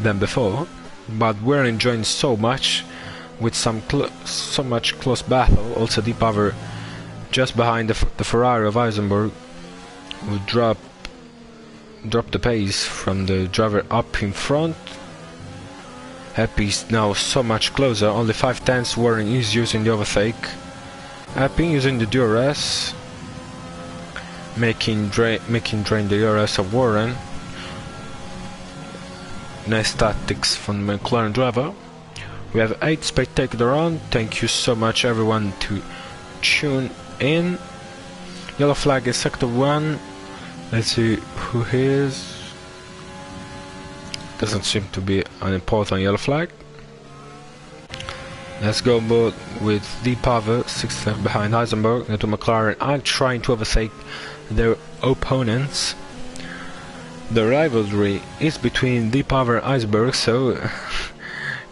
than before, but we're enjoying so much with so much close battle. Also Deep Power just behind the Ferrari of Eisenberg will drop the pace from the driver up in front. Happy's now so much closer, only 5/10. Warren is using the overtake. Happy using the DRS, making drain the DRS of Warren. Nice tactics from the McLaren driver. We have 8 spectators around. Thank you so much everyone to tune in. Yellow flag is sector 1. Let's see who he is. Doesn't seem to be an important yellow flag. Let's go both with Deep Power, 6 left behind Heisenberg. Into McLaren are trying to overtake their opponents. The rivalry is between Deep Power and Eisenberg, so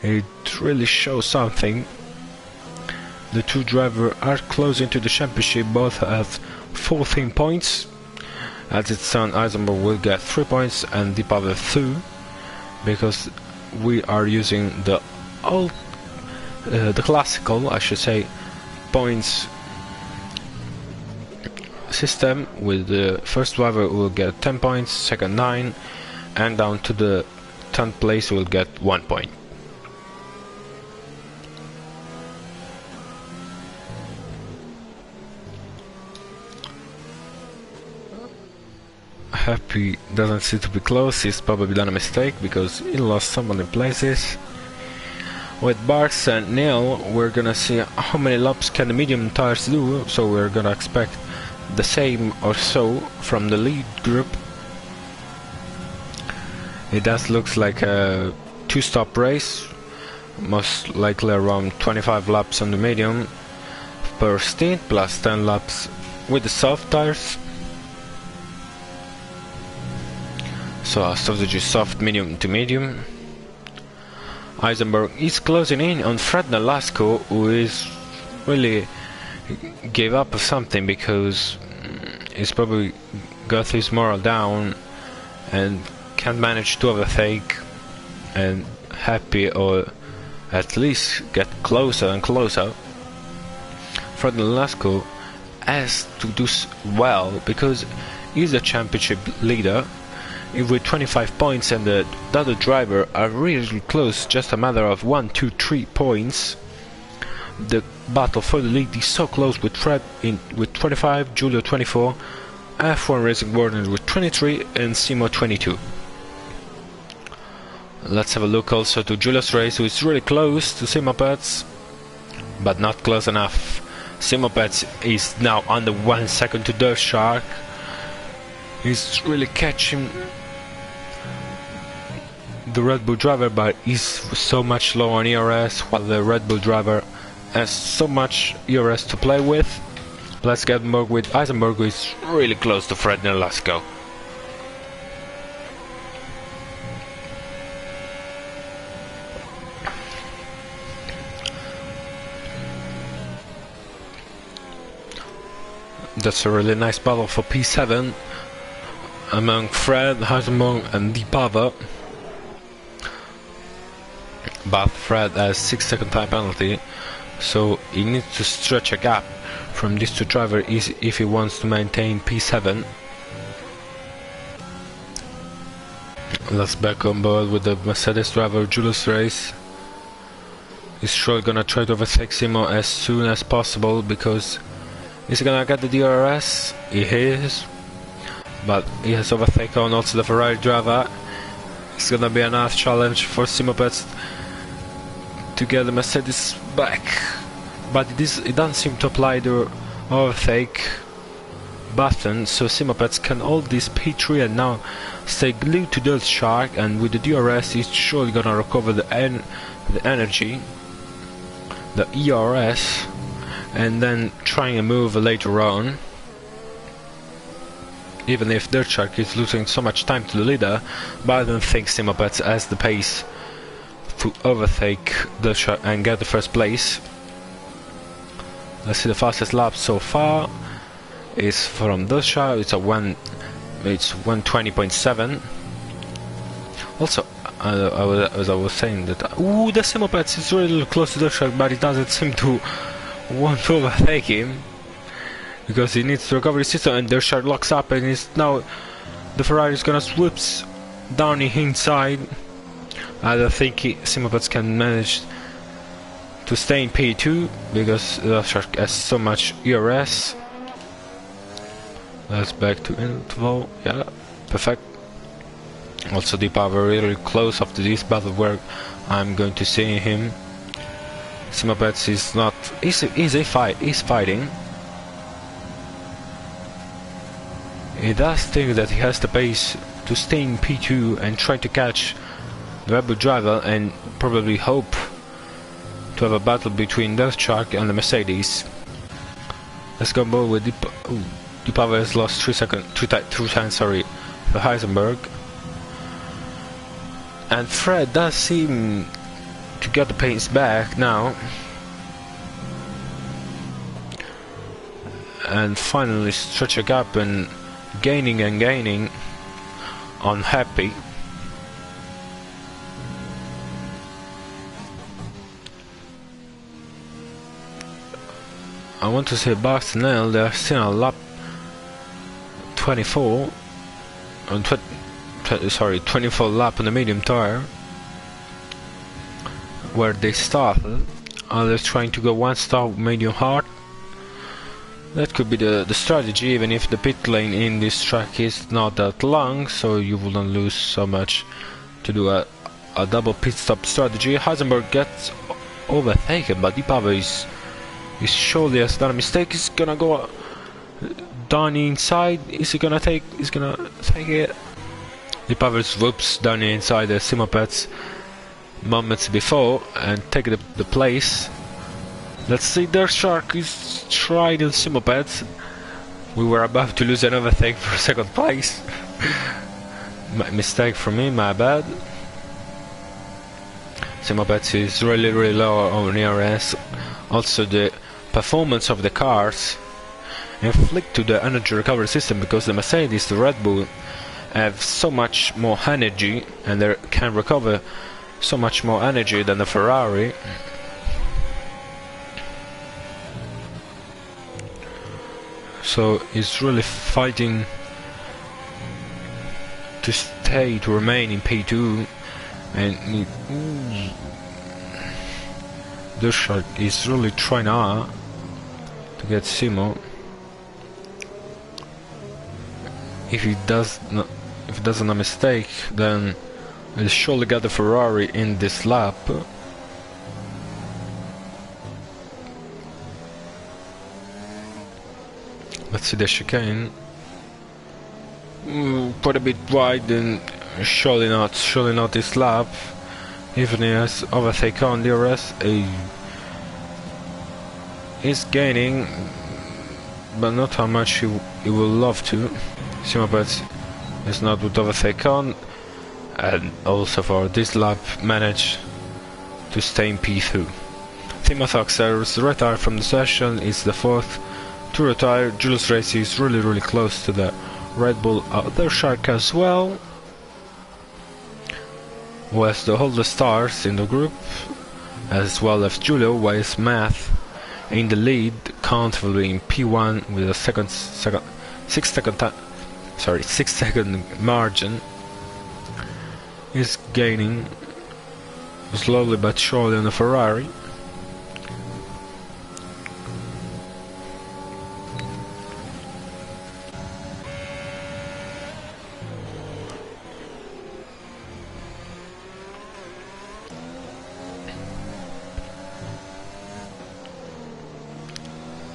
it really shows something. The two drivers are close into the championship, both have 14 points. As it stands, Eisenberg will get 3 points and Deep Power 2, because we are using the classical, I should say, points system, with the first driver will get 10 points, second 9, and down to the 10th place will get 1 point. Happy doesn't seem to be close. He's probably done a mistake because he lost so many places. With Barks and Neil, we're gonna see how many laps can the medium tires do, so we're gonna expect the same or so from the lead group. It does looks like a 2-stop race, most likely around 25 laps on the medium per stint, plus 10 laps with the soft tires. So our strategy soft, medium to medium. Eisenberg is closing in on Fred Nolasco, who is really gave up of something, because he's probably got his morale down and can't manage to overtake and Happy, or at least get closer and closer. Fred Nolasco has to do well because he's the championship leader with 25 points, and the other driver are really close, just a matter of 1, 2, 3 points. The battle for the lead is so close, with Fred with 25, Giulio 24, F1 Racing Warden with 23, and Simo 22. Let's have a look also to Giulio's race, who is really close to Simopets, but not close enough. Simopets is now under 1 second to Dirt Shark. He's really catching the Red Bull driver, but he's so much low on ERS, while the Red Bull driver has so much ERS to play with. Let's get more with Eisenberg, who is really close to Fred Nolasco. That's a really nice battle for P7 among Fred, Heisenberg and Deep Power. But Fred has 6-second time penalty, so he needs to stretch a gap from these two drivers if he wants to maintain P7. Let's back on board with the Mercedes driver Julius Race. He's sure gonna try to overtake Simo as soon as possible because he's gonna get the DRS. He is, but he has overtaken also the Ferrari driver. It's gonna be a nice challenge for Simo Pets to get the Mercedes back, but it doesn't seem to apply the overtake button, so Simo Pets can hold this P3 and now stay glued to Dirt Shark, and with the DRS he's surely gonna recover the energy, the ERS, and then trying a move later on. Even if Dirt Shark is losing so much time to the leader, but I don't think Simo Pets has the pace to overtake Dirt Shark and get the first place. Let's see the fastest lap so far is from Dirt Shark. It's 120.7. Also, as I was saying that the Simo Pets is really close to Dirt Shark, but it doesn't seem to want to overtake him because he needs to recover his system, and Dirt Shark locks up, and now the Ferrari is gonna swoops down the inside. I don't think Simo Pets can manage to stay in P2 because Dirt Shark has so much ERS. Let's back to interval. Yeah, perfect. Also Deep Power really close after this battle where I'm going to see him. Simo Pets is not. He's fighting. He does think that he has the pace to stay in P2 and try to catch the Red Bull driver and probably hope to have a battle between Dirt Shark and the Mercedes. Let's go more with Deep Power has lost 3 times, sorry, for Heisenberg. And Fred does seem to get the pace back now. And finally stretch a gap and gaining on Happy. I want to say Barcelona, they're still on lap 24 on 24 lap on the medium tire where they started. They're trying to go one star medium hard. That could be the strategy, even if the pit lane in this track is not that long, so you wouldn't lose so much to do a double pit stop strategy. Heisenberg gets overtaken, but Deep Power is surely has done a mistake. He's gonna go down inside. Is he gonna take? He's gonna take it. Deep Power swoops down inside the Simo Pets moments before and take the place. Let's see, Dirt Shark is trying the Simo Pets. We were about to lose an overtake for second place. Mistake from me, my bad. Simo Pets is really low on ERS. Also the performance of the cars inflict to the energy recovery system, because the Mercedes, the Red Bull, have so much more energy and they can recover so much more energy than the Ferrari. So he's really fighting to remain in P2, and Dirt Shark is really trying hard to get Simo. If he doesn't a mistake, then he'll surely get the Ferrari in this lap. Let's see the chicane. Quite a bit wide, and surely not this lap. Even he has overtake on the rest. He's gaining, but not how much he will love to. Simo Pets is not with overtake on, and also for this lap managed to stay in P2. Timo Thoxer is retired from the session. It's the fourth to retire. Julius Race is really close to the Red Bull Dirt Shark as well, who has all the stars in the group, as well as Julio, with Math in the lead, comfortably in P1 with a 6 second margin. is gaining slowly but surely on the Ferrari.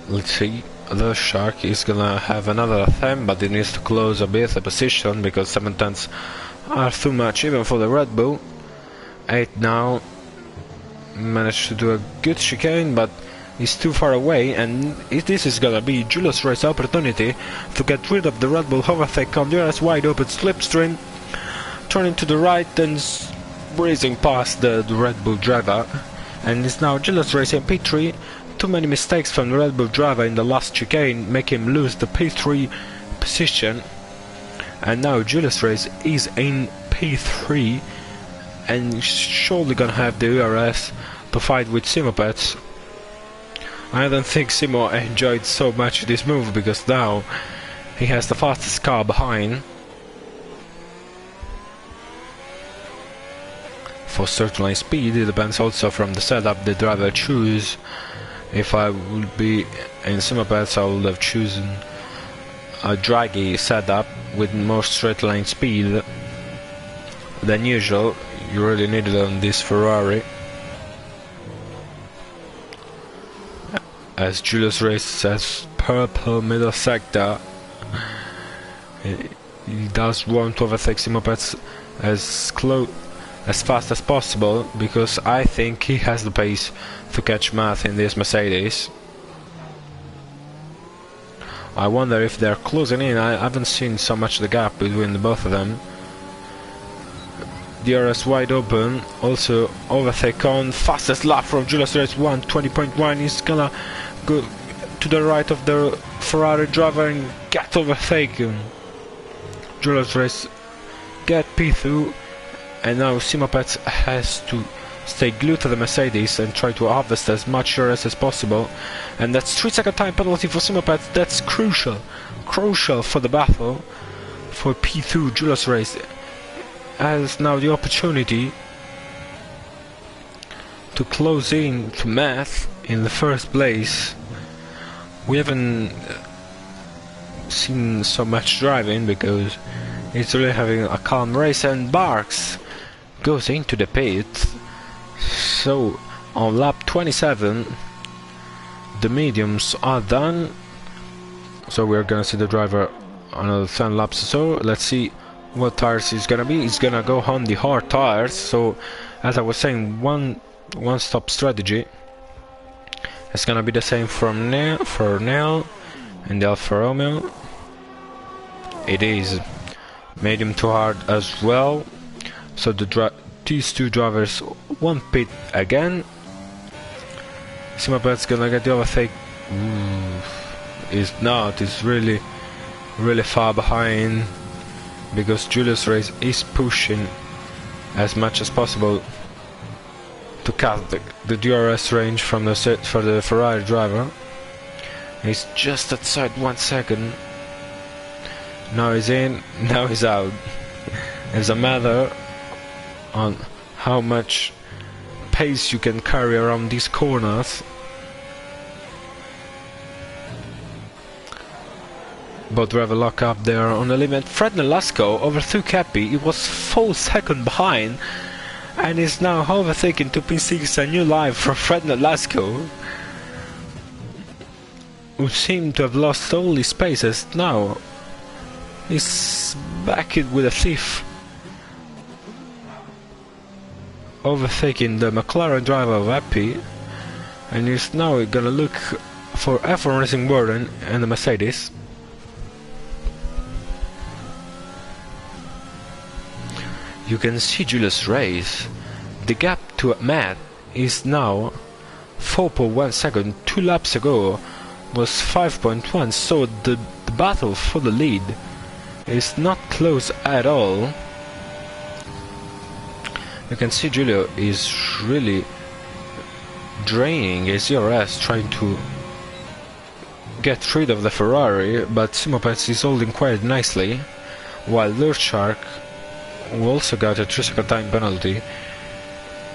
Let's see, the Shark is gonna have another attempt, but it needs to close a bit the position because 7 tenths are too much even for the Red Bull. 8 now managed to do a good chicane, but is too far away, and this is gonna be Julius Ray's opportunity to get rid of the Red Bull overtake on DRS wide open slipstream, turning to the right and breezing past the Red Bull driver, and it's now Julius Ray in P3. Too many mistakes from the Red Bull driver in the last chicane make him lose the P3 position, and now Julius Ray is in P3 and surely gonna have the ERS to fight with Simopets. I don't think Simo enjoyed so much this move because now he has the fastest car behind. For certain line speed, it depends also from the setup the driver choose. If I would be in Simopets, I would have chosen a draggy setup with more straight line speed than usual. You really need it on this Ferrari. As Julius Ray says, purple middle sector. He does want to overtake Simopets as fast as possible because I think he has the pace to catch Math in this Mercedes. I wonder if they're closing in. I haven't seen so much the gap between the both of them. DRS wide open, also overtake on, fastest lap from Julius Ray's 1:20.1. He's gonna go to the right of the Ferrari driver and get overtaken. Julius Ray's get P2, and now Simopets has to stay glued to the Mercedes and try to harvest as much DRS as possible, and that's 3-second time penalty for Simopets. That's crucial for the battle for P2. Julius Ray has now the opportunity to close in to Math in the first place. We haven't seen so much driving because it's really having a calm race, and Barks goes into the pit. So on lap 27 the mediums are done, so we're gonna see the driver another 10 laps or so. Let's see what tires he's gonna be. He's gonna go on the hard tires, so as I was saying, one stop strategy. It's gonna be the same for Nell and the Alfa Romeo. It is medium to hard as well, so these two drivers won't pit again. Simopet's gonna get the overtake. Is not, it's really far behind because Julius Ray is pushing as much as possible to cut the DRS range from the for the Ferrari driver. He's just outside 1 second. Now he's in, now he's out. It's a matter on how much pace you can carry around these corners. Both driver lock up there on the limit. Fred Nolasco overtook Cappy. He was 4 seconds behind and is now overtaken to P6. A new life for Fred Nolasco, who seemed to have lost all his spaces. Now he's back with a thief, overtaking the McLaren driver of Happy, and he's now gonna look for F1 Racing Warden and the Mercedes. You can see Julius Ray. The gap to Matt is now 4.1 seconds. 2 laps ago was 5.1, so the battle for the lead is not close at all. You can see Giulio is really draining his ERS, trying to get rid of the Ferrari, but Simopets is holding quite nicely, while Lurch Shark who also got a 3-second time penalty,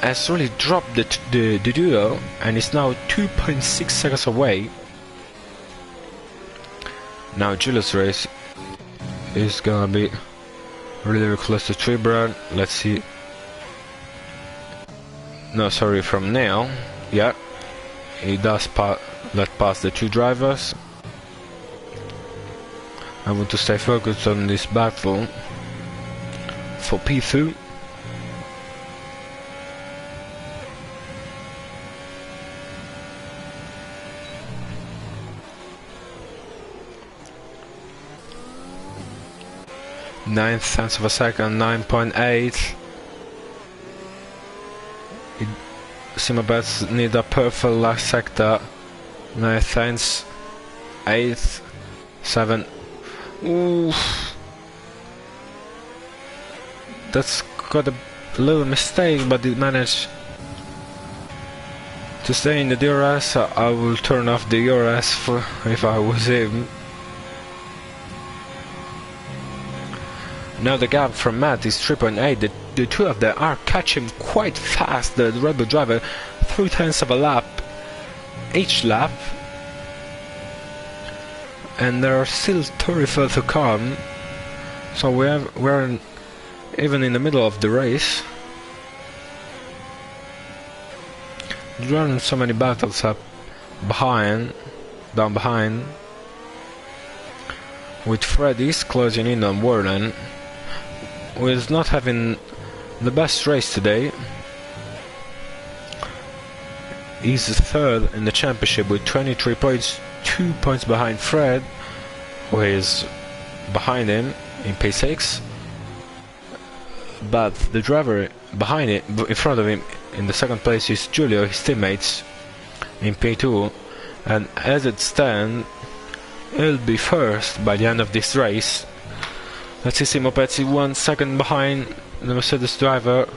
has really dropped the duo and is now 2.6 seconds away. Now Julius Race is gonna be really close to Tribran. Let's see. No, sorry, from Neil. Yeah, he does let pass the two drivers. I want to stay focused on this battle for P2. Ninth tenths of a second, 9.8. Simabets need a perfect last sector. 9 tenths, 8, 7. Oof. That's got a little mistake, but it managed to stay in the DRS. I will turn off the DRS if I was him. Now the gap from Matt is 3.8. The two of them are catching quite fast. The Red Bull driver, 3 tenths of a lap each lap, and there are still 34 to come. So we're even in the middle of the race. Running so many battles up down behind, with Freddy's closing in on Warden, who is not having the best race today. He's third in the championship with 23 points, 2 points behind Fred, who is behind him in P6. But the driver behind it, in front of him, in the second place is Giulio, his teammates, in P2. And as it stands, he'll be first by the end of this race. Let's see Simo Pezzi 1 second behind the Mercedes driver.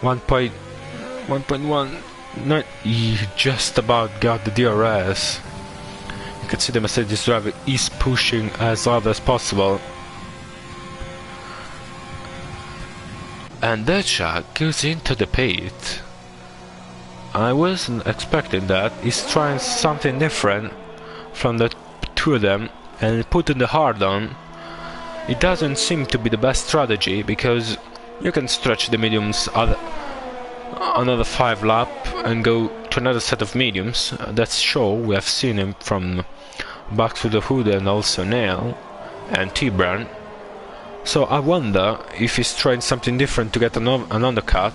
1.1. No, he just about got the DRS. You can see the Mercedes driver is pushing as hard as possible. And Decha goes into the pit. I wasn't expecting that. He's trying something different from the two of them and putting the hard on. It doesn't seem to be the best strategy, because you can stretch the mediums another 5 lap and go to another set of mediums. That's sure. We have seen him from Back to the Hood and also Nail and T-Brand. So I wonder if he's trying something different to get an undercut,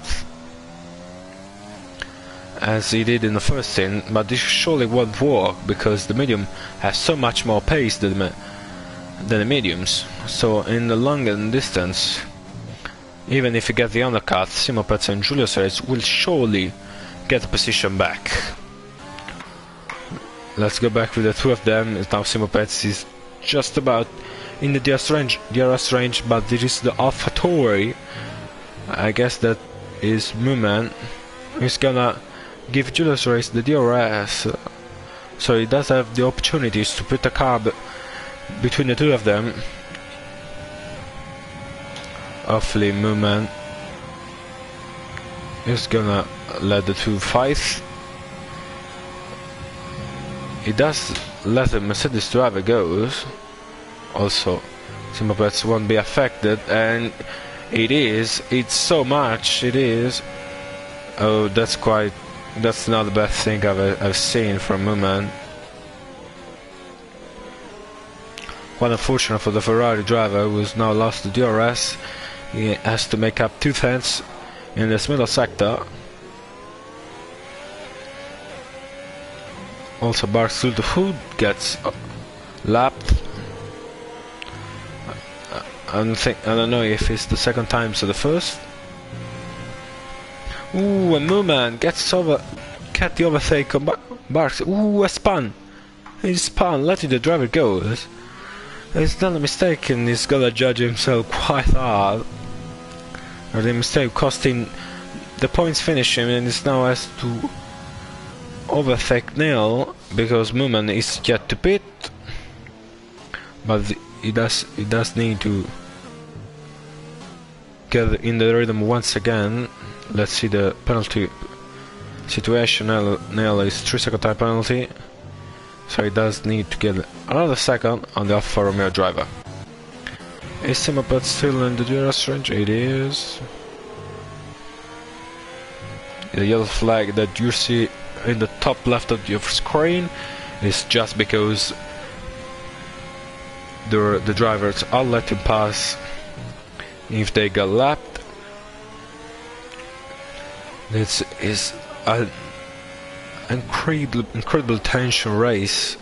as he did in the first stint, but this surely won't work because the medium has so much more pace than the mediums. So in the longer distance, even if you get the undercut, Simo Pezzi and Julius Race will surely get the position back. Let's go back with the two of them. Now Simo Pezzi is just about in the DRS range, but this is the AlphaTauri. I guess that is Mooman. He's gonna give Julius Race the DRS, so he does have the opportunities to put a car between the two of them. Hopefully Mooman is gonna let the two fight. He does let the Mercedes driver go. Also, Simo Pezzi won't be affected, and it's so much, it is. Oh, that's not the best thing I've seen from Mooman. Quite unfortunate for the Ferrari driver, who has now lost the DRS. He has to make up 2 tenths in this middle sector. Also, Barks to the Hood gets lapped. I don't know if it's the second time, so the first. Ooh, and Mooman gets get the overtake on Barks. Ooh, a spun. He spun, letting the driver go. He's done a mistake and he's gotta judge himself quite hard. Or the mistake costing the points finish him, and he now has to overtake Neil because Mooman is yet to pit. But he does need to get in the rhythm once again. Let's see the penalty situation. Nel is 3-second time penalty, so he does need to get another second on the Alfa Romeo driver. Is Simoped still in the DRS range? It is. The yellow flag that you see in the top left of your screen is just because the drivers are letting pass if they get lapped. This is an incredible tension race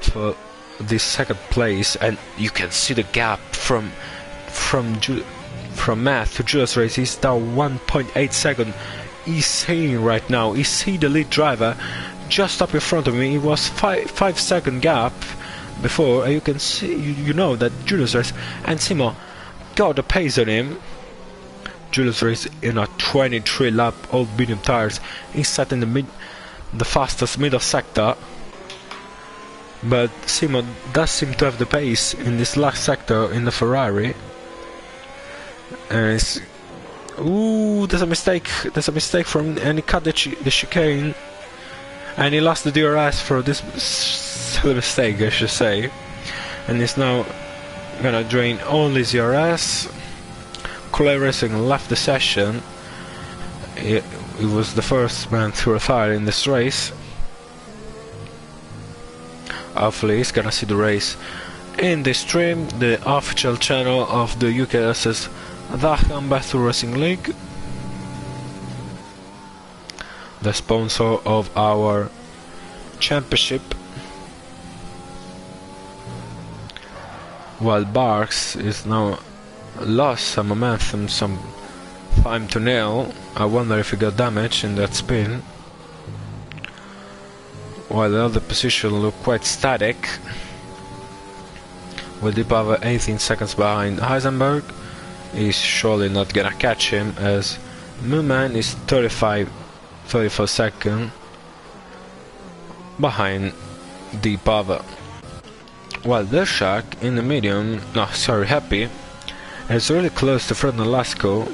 for this second place, and you can see the gap from Matt to Julius Race. He's down 1.8 seconds. He's seeing right now. He see the lead driver just up in front of me. It was 5-second gap before, and you can see, you know that Julius Race and Simo got the pace on him. Julius Race in a 23 lap old medium tires. He's sat in the fastest middle sector, but Simo does seem to have the pace in this last sector in the Ferrari. And it's, ooh, there's a mistake. There's a mistake from, and he cut the chicane, and he lost the DRS for this silly mistake, I should say. And he's now gonna drain all his DRS. Kool-Aid Racing left the session. It was the first man to retire in this race. Hopefully he's gonna see the race in the stream, the official channel of the UKSS Dachau Battle Racing League, the sponsor of our championship. While Barks is now lost some momentum, some 5-0. I wonder if he got damaged in that spin. While the other position looked quite static, with Deepava 18 seconds behind Heisenberg. He's surely not gonna catch him, as Mooman is 34 seconds behind Deepava. While Dershak in the medium, Happy, is really close to Fred Nolasco.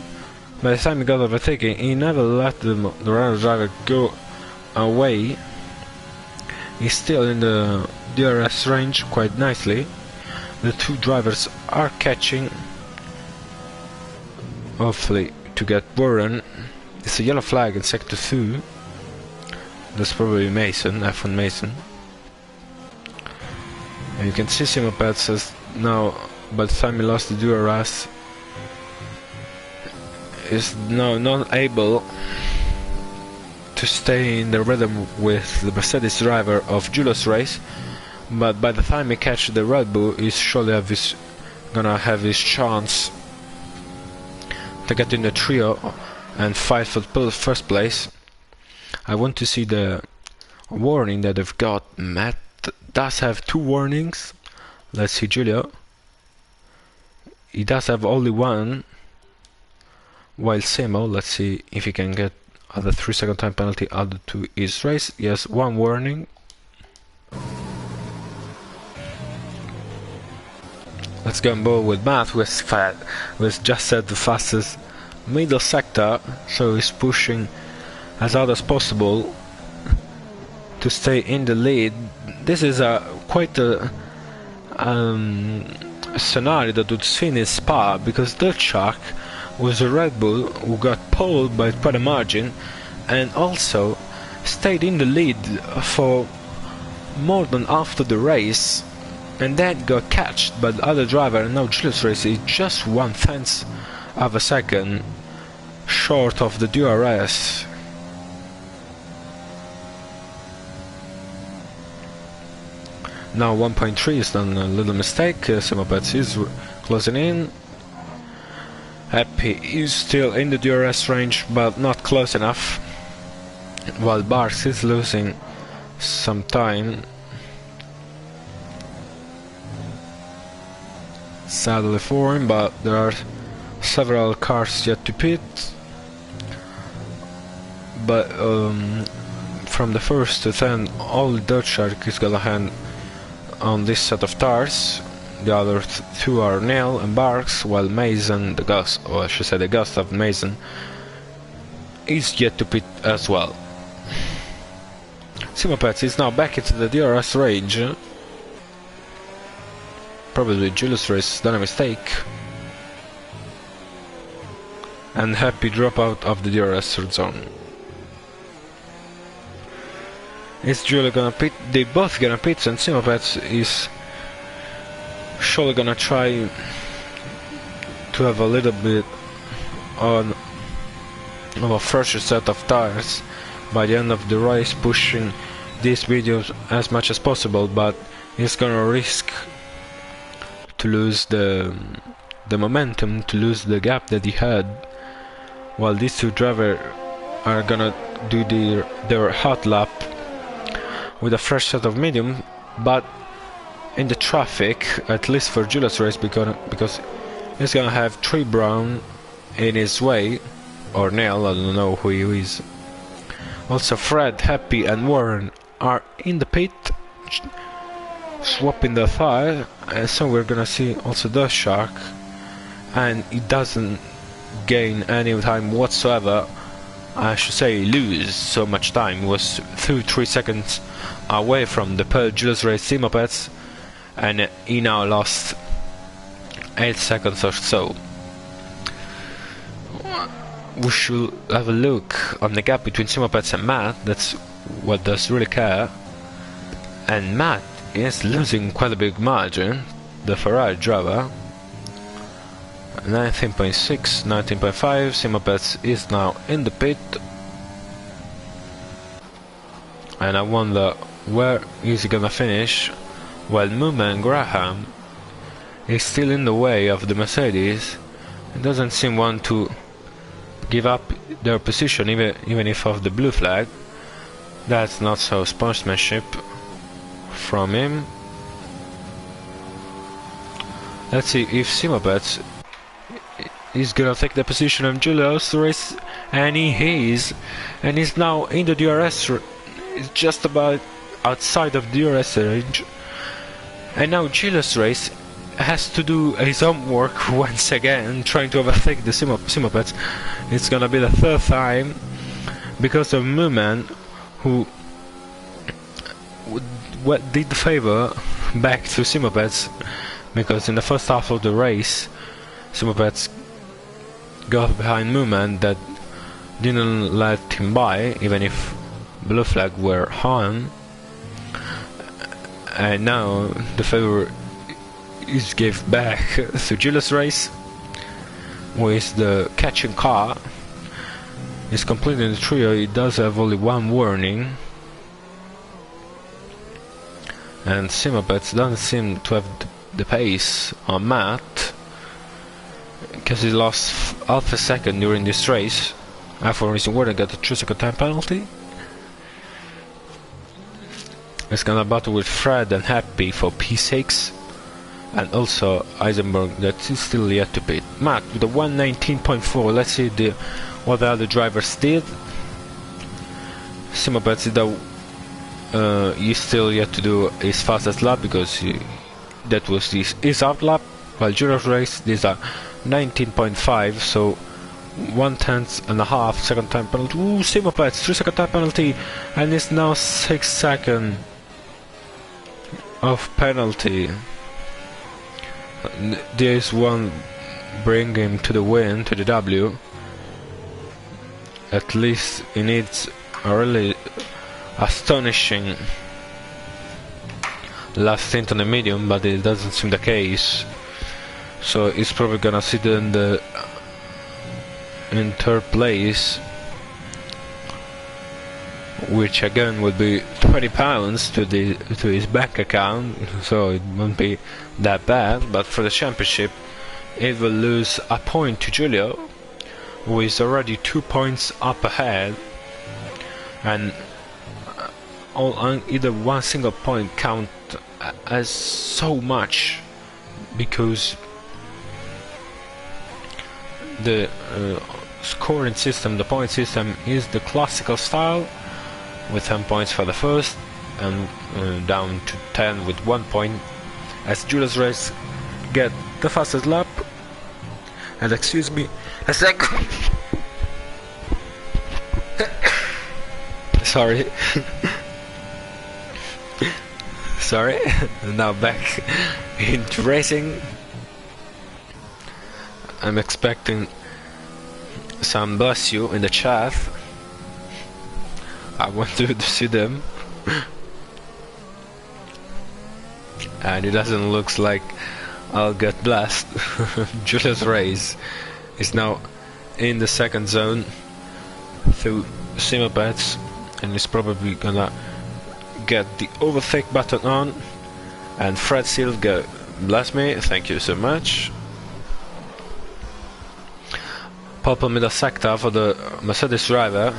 By the time he got overtaken, he never let the runner driver go away. He's still in the DRS range quite nicely. The two drivers are catching, hopefully to get Warren. It's a yellow flag in sector 2. That's probably Mason, F1 Mason. And you can see Simoped says now, by the time he lost the DRS, is now not able to stay in the rhythm with the Mercedes driver of Julius Race. But by the time he catches the Red Bull, he's surely gonna have his chance to get in the trio and fight for the first place. I want to see the warning that they've got. Matt does have 2 warnings. Let's see Giulio. He does have only one. While Simo, let's see if he can get the 3-second time penalty added to his race. Yes, 1 warning. Let's go on board with Matt, who has just set the fastest middle sector, so he's pushing as hard as possible to stay in the lead. This is quite a scenario that would see in Spa, because Derchak was a Red Bull who got poled by quite a margin and also stayed in the lead for more than half of the race, and then got catched by the other driver. And now Julius Race is just 1/10 of a second short of the DRS. Now 1.3 is done a little mistake. Simoped is closing in. Happy is still in the DRS range, but not close enough. While Barks is losing some time. Sadly for him, but there are several cars yet to pit. But from the first to 10, only Dirt Shark is gonna hand on this set of tires. The other two are Neil and Barks, while Mason, the ghost, or I should say the ghost of Mason, is yet to pit as well. Simopets is now back into the DRS range. Probably Julius Race done a mistake. And Happy drop out of the DRS zone. Is Julia gonna pit? They both gonna pit, and Simopets is surely gonna try to have a little bit of a fresher set of tires by the end of the race, pushing these videos as much as possible, but he's gonna risk to lose the momentum, to lose the gap that he had, while these two drivers are gonna do their hot lap with a fresh set of medium, but in the traffic, at least for Julius Race, because he's gonna have Trey Brown in his way, or Neil, I don't know who he is. Also Fred, Happy and Warren are in the pit, swapping the tire, and so we're gonna see also the Shark, and he doesn't gain any time whatsoever. I should say lose so much time. He was 3 seconds away from the Julius Race Simopets, and he now lost 8 seconds or so. We should have a look on the gap between Simopets and Matt. That's what does really care. And Matt is losing quite a big margin, the Ferrari driver. 19.6, 19.5. Simopets is now in the pit, and I wonder where is he gonna finish, while Mooman Graham is still in the way of the Mercedes. It doesn't seem want to give up their position, even if of the blue flag. That's not so sportsmanship from him. Let's see if Simopets is gonna take the position of Julius Race, and he is, and he's now in the DRS. It's just about outside of the DRS range, and now Julius Race has to do his homework once again, trying to overtake the Simopets. It's gonna be the third time because of Mooman, who did the favor back to Simopets, because in the first half of the race Simopets got behind Mooman that didn't let him by, even if blue flag were on, and now the favor is gave back to Julius Race with the catching car. He's completing the trio. He does have only one warning, and Simopets doesn't seem to have the pace on Matt, because he lost half a second during this race. After Racing Warden got a 2-second time penalty. He's gonna battle with Fred and Happy for P6, and also Eisenberg that is still yet to pit. Matt with a 119.4. Let's see what the other drivers did. Simopets he's still yet to do his fastest lap, because that was his out lap, while Julius Race these are 19.5, so 1/10.5 second time penalty. Ooh, Simopets 3-second time penalty, and it's now 6 seconds of penalty. This one bring him to the win, to the W. At least he needs a really astonishing last stint on the medium, but it doesn't seem the case. So he's probably gonna sit in third place, which again would be £20 to his bank account, so it won't be that bad. But for the championship, it will lose a point to Giulio, who is already 2 points up ahead, and either one single point count as so much, because the scoring system, the point system, is the classical style, with 10 points for the first and down to 10 with 1 point, as Julius Race get the fastest lap. And excuse me a second. Sorry. Sorry. Now back into racing. I'm expecting some bless you in the chat. I want to see them. And it doesn't look like I'll get blessed. Julius Reyes is now in the second zone through Simopets, and he's probably gonna get the overtake button on. And Fred Silva, bless me, thank you so much. Purple middle sector for the Mercedes driver.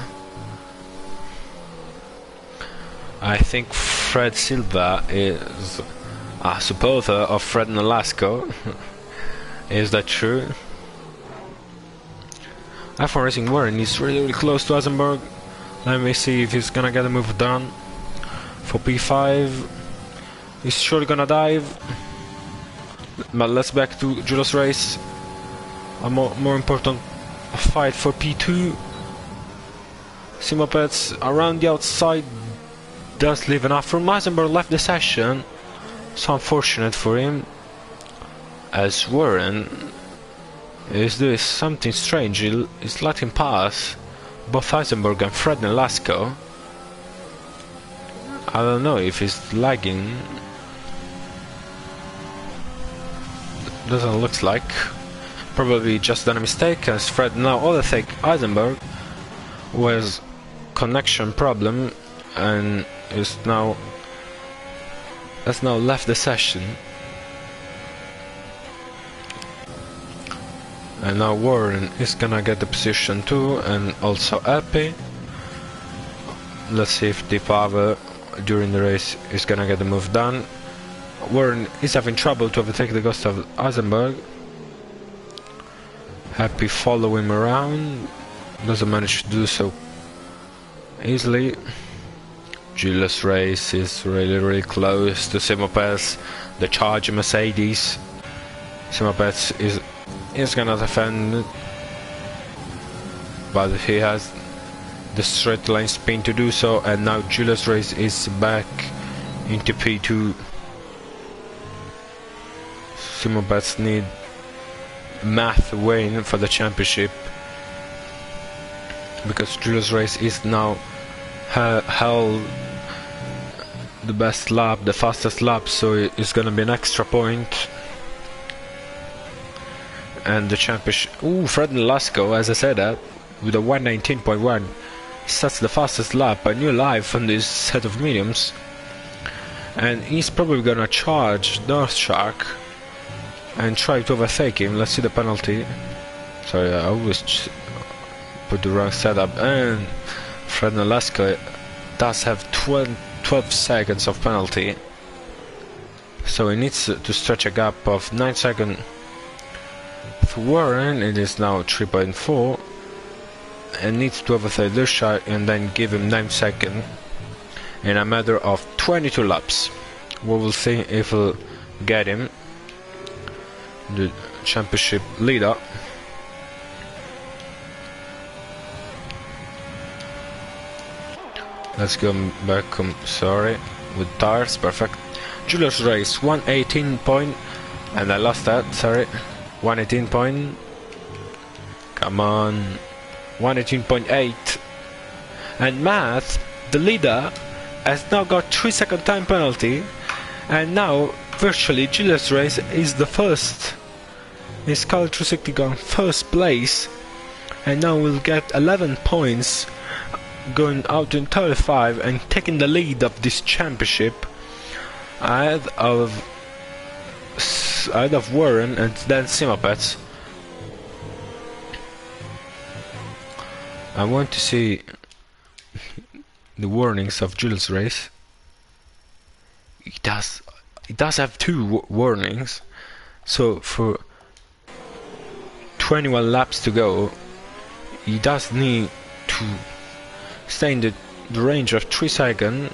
I think Fred Silva is a supporter of Fred Nolasco. Is that true? F1 Racing Warren is really close to Eisenberg. Let me see if he's gonna get a move done for P5. He's surely gonna dive. But let's back to Julius Reyes. A more important fight for P2. Simopets around the outside does leave enough room. Eisenberg left the session. So unfortunate for him, as Warren is doing something strange. He's letting pass both Eisenberg and Fred Nolasco. I don't know if he's lagging. Doesn't look like. Probably just done a mistake, as Fred now overtake Eisenberg with connection problem and is now has now left the session. And now Warren is gonna get the position too, and also LP. Let's see if Deep Power during the race is gonna get the move done. Warren is having trouble to overtake the ghost of Eisenberg. Happy follow him around, doesn't manage to do so easily. Julius Reyes is really close to Simopets, the Charger Mercedes. Simopets is gonna defend, but he has the straight line spin to do so, and now Julius Reyes is back into P2. Simopets need math win for the championship, because Julius Reyes is now held the best lap, the fastest lap, so it's gonna be an extra point. And the championship. Ooh, Fred Nolasco, as I said that, with a 119.1, sets the fastest lap, a new life on this set of mediums. And he's probably gonna charge North Shark and try to overtake him. Let's see the penalty. Sorry, I always put the wrong setup. And Fred Nolasco does have 12 seconds of penalty, so he needs to stretch a gap of 9 seconds. For Warren, it is now 3.4, and needs to overtake this shot and then give him 9 seconds in a matter of 22 laps. We will see if he'll get him, the championship leader. Let's go back, sorry, with tires, perfect. Julius Reyes, 118 point, and I lost that, sorry. 118 point, come on, 118.8. And Matt, the leader, has now got 3-second time penalty, and now virtually Julius Reyes is the first. His Cal 360 gone first place, and now we'll get 11 points, going out in 35 and taking the lead of this championship ahead of Warren and then Simopets. I want to see the warnings of Julius Reyes. It does have 2 warnings, so for 21 laps to go, he does need to stay in the range of 3 seconds,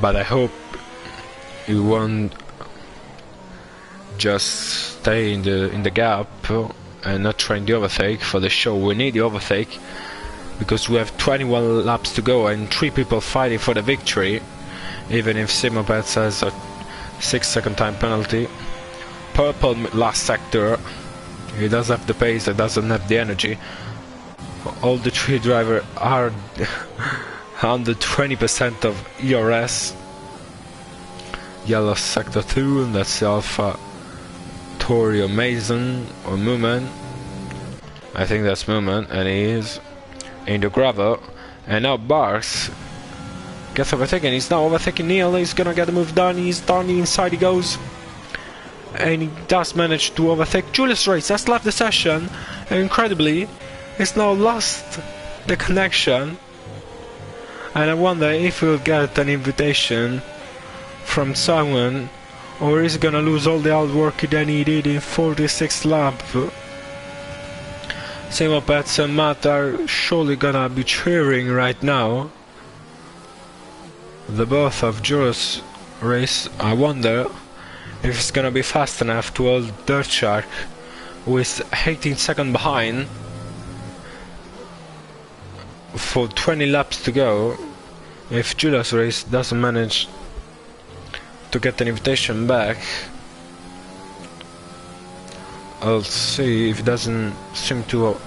but I hope he won't just stay in the gap and not trying the overtake for the show. We need the overtake because we have 21 laps to go and 3 people fighting for the victory, even if Simopets has a 6-second time penalty. Purple last sector, he does have the pace, he doesn't have the energy. All the 3 drivers are under 20% of ERS. Yellow sector 2, and that's the Alpha Torio Mason or Mooman. I think that's Mooman, and he is in the gravel. And now Barks gets overtaken. He's now overtaking Neil. He's gonna get the move done. He's done. Inside he goes, and he does manage to overtake Julius Race. Has left the session, and incredibly, he's now lost the connection. And I wonder if he'll get an invitation from someone, or is he gonna lose all the hard work that he did in 46 lap. Simopets and Matt are surely gonna be cheering right now. The both of Julius Race. I wonder if it's gonna be fast enough to hold Dirt Shark, who is 18 seconds behind, for 20 laps to go. If Julius Race doesn't manage to get an invitation back, I'll see. If he doesn't seem to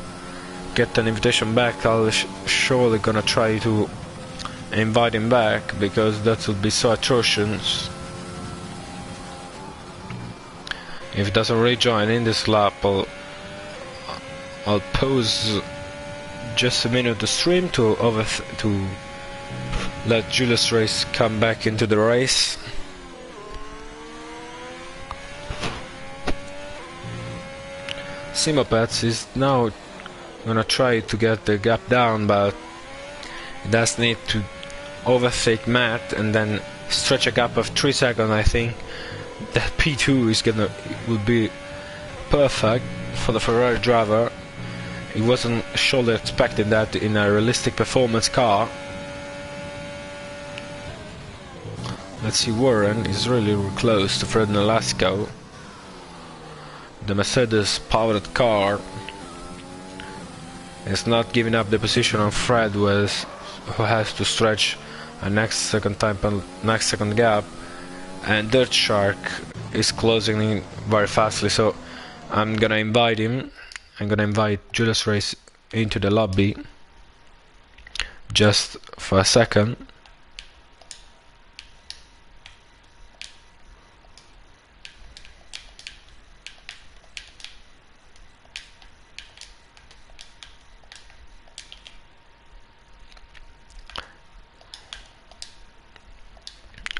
get an invitation back, I'll surely gonna try to invite him back, because that would be so atrocious. If he doesn't rejoin in this lap, I'll pause just a minute to stream to let Julius Race come back into the race. Simopets is now gonna try to get the gap down, but he does need to overtake Matt and then stretch a gap of 3 seconds. I think that P2 will be perfect for the Ferrari driver. He wasn't surely expecting that in a realistic performance car. Let's see, Warren is really close to Fred Nolasco. The Mercedes powered car is not giving up the position on Fred, who has to stretch a next second gap, and Dirt Shark is closing in very fastly. So I'm gonna invite him. I'm gonna invite Julius Race into the lobby just for a second.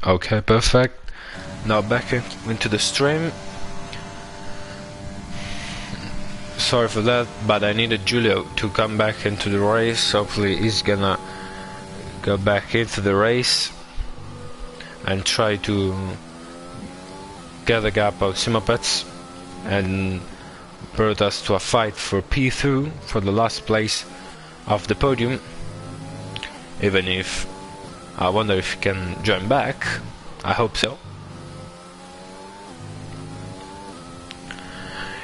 Okay, perfect. Now back into the stream. Sorry for that, but I needed Julio to come back into the race. Hopefully he's gonna go back into the race and try to get the gap of Simopets and brought us to a fight for P2 for the last place of the podium. Even if I wonder if he can join back. I hope so.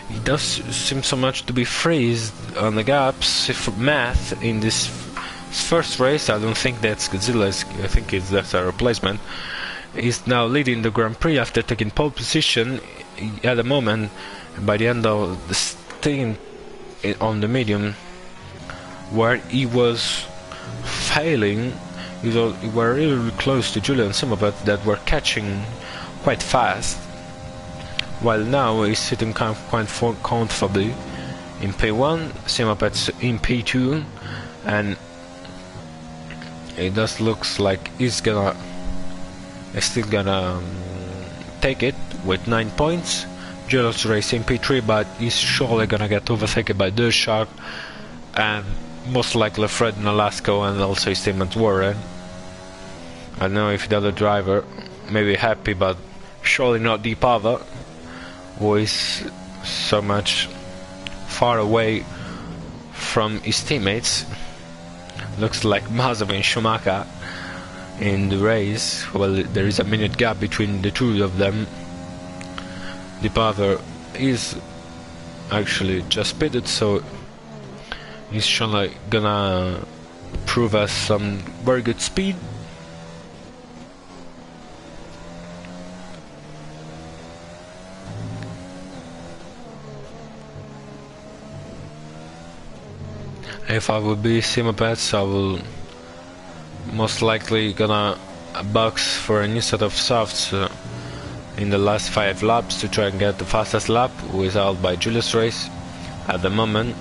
He does seem so much to be freezed on the gaps. If Math in this first race, I don't think that's Godzilla, I think that's a replacement. He's now leading the Grand Prix after taking pole position at the moment. By the end of the stint on the medium, where he was failing, we were really close to Julian Simopet that were catching quite fast, while now he's sitting quite comfortably in P1, Simopet's in P2, and it does looks like he's still gonna take it with 9 points. Julius Race in P3, but he's surely gonna get overtaken by Dirt Shark and most likely Fred Nolasco and also his teammate Warren. I don't know if the other driver may be happy, but surely not Deep Ava, who is so much far away from his teammates. Looks like Mazepin and Schumacher in the race. Well, there is a minute gap between the two of them. Deepaver is actually just pitted, so he's surely gonna prove us some very good speed. If I would be Simopets, I will most likely gonna box for a new set of softs in the last 5 laps to try and get the fastest lap, who is out by Julius Race at the moment,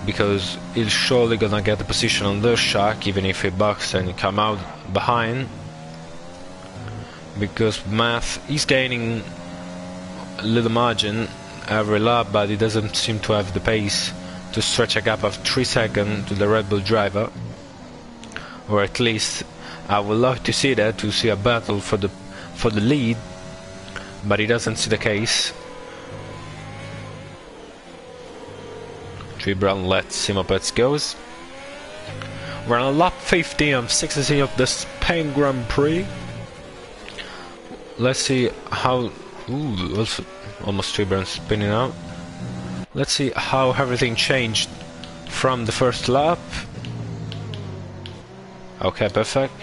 because he's surely gonna get the position on the shack even if he boxes and come out behind, because Math is gaining a little margin every lap, but he doesn't seem to have the pace to stretch a gap of 3 seconds to the Red Bull driver, or at least I would love to see that, to see a battle for the lead, but it doesn't see the case. Brown lets Simopets goes. We're on lap 15 of 60 of the Spain Grand Prix. Let's see how. Ooh, also almost Brown spinning out. Let's see how everything changed from the first lap. Okay, perfect.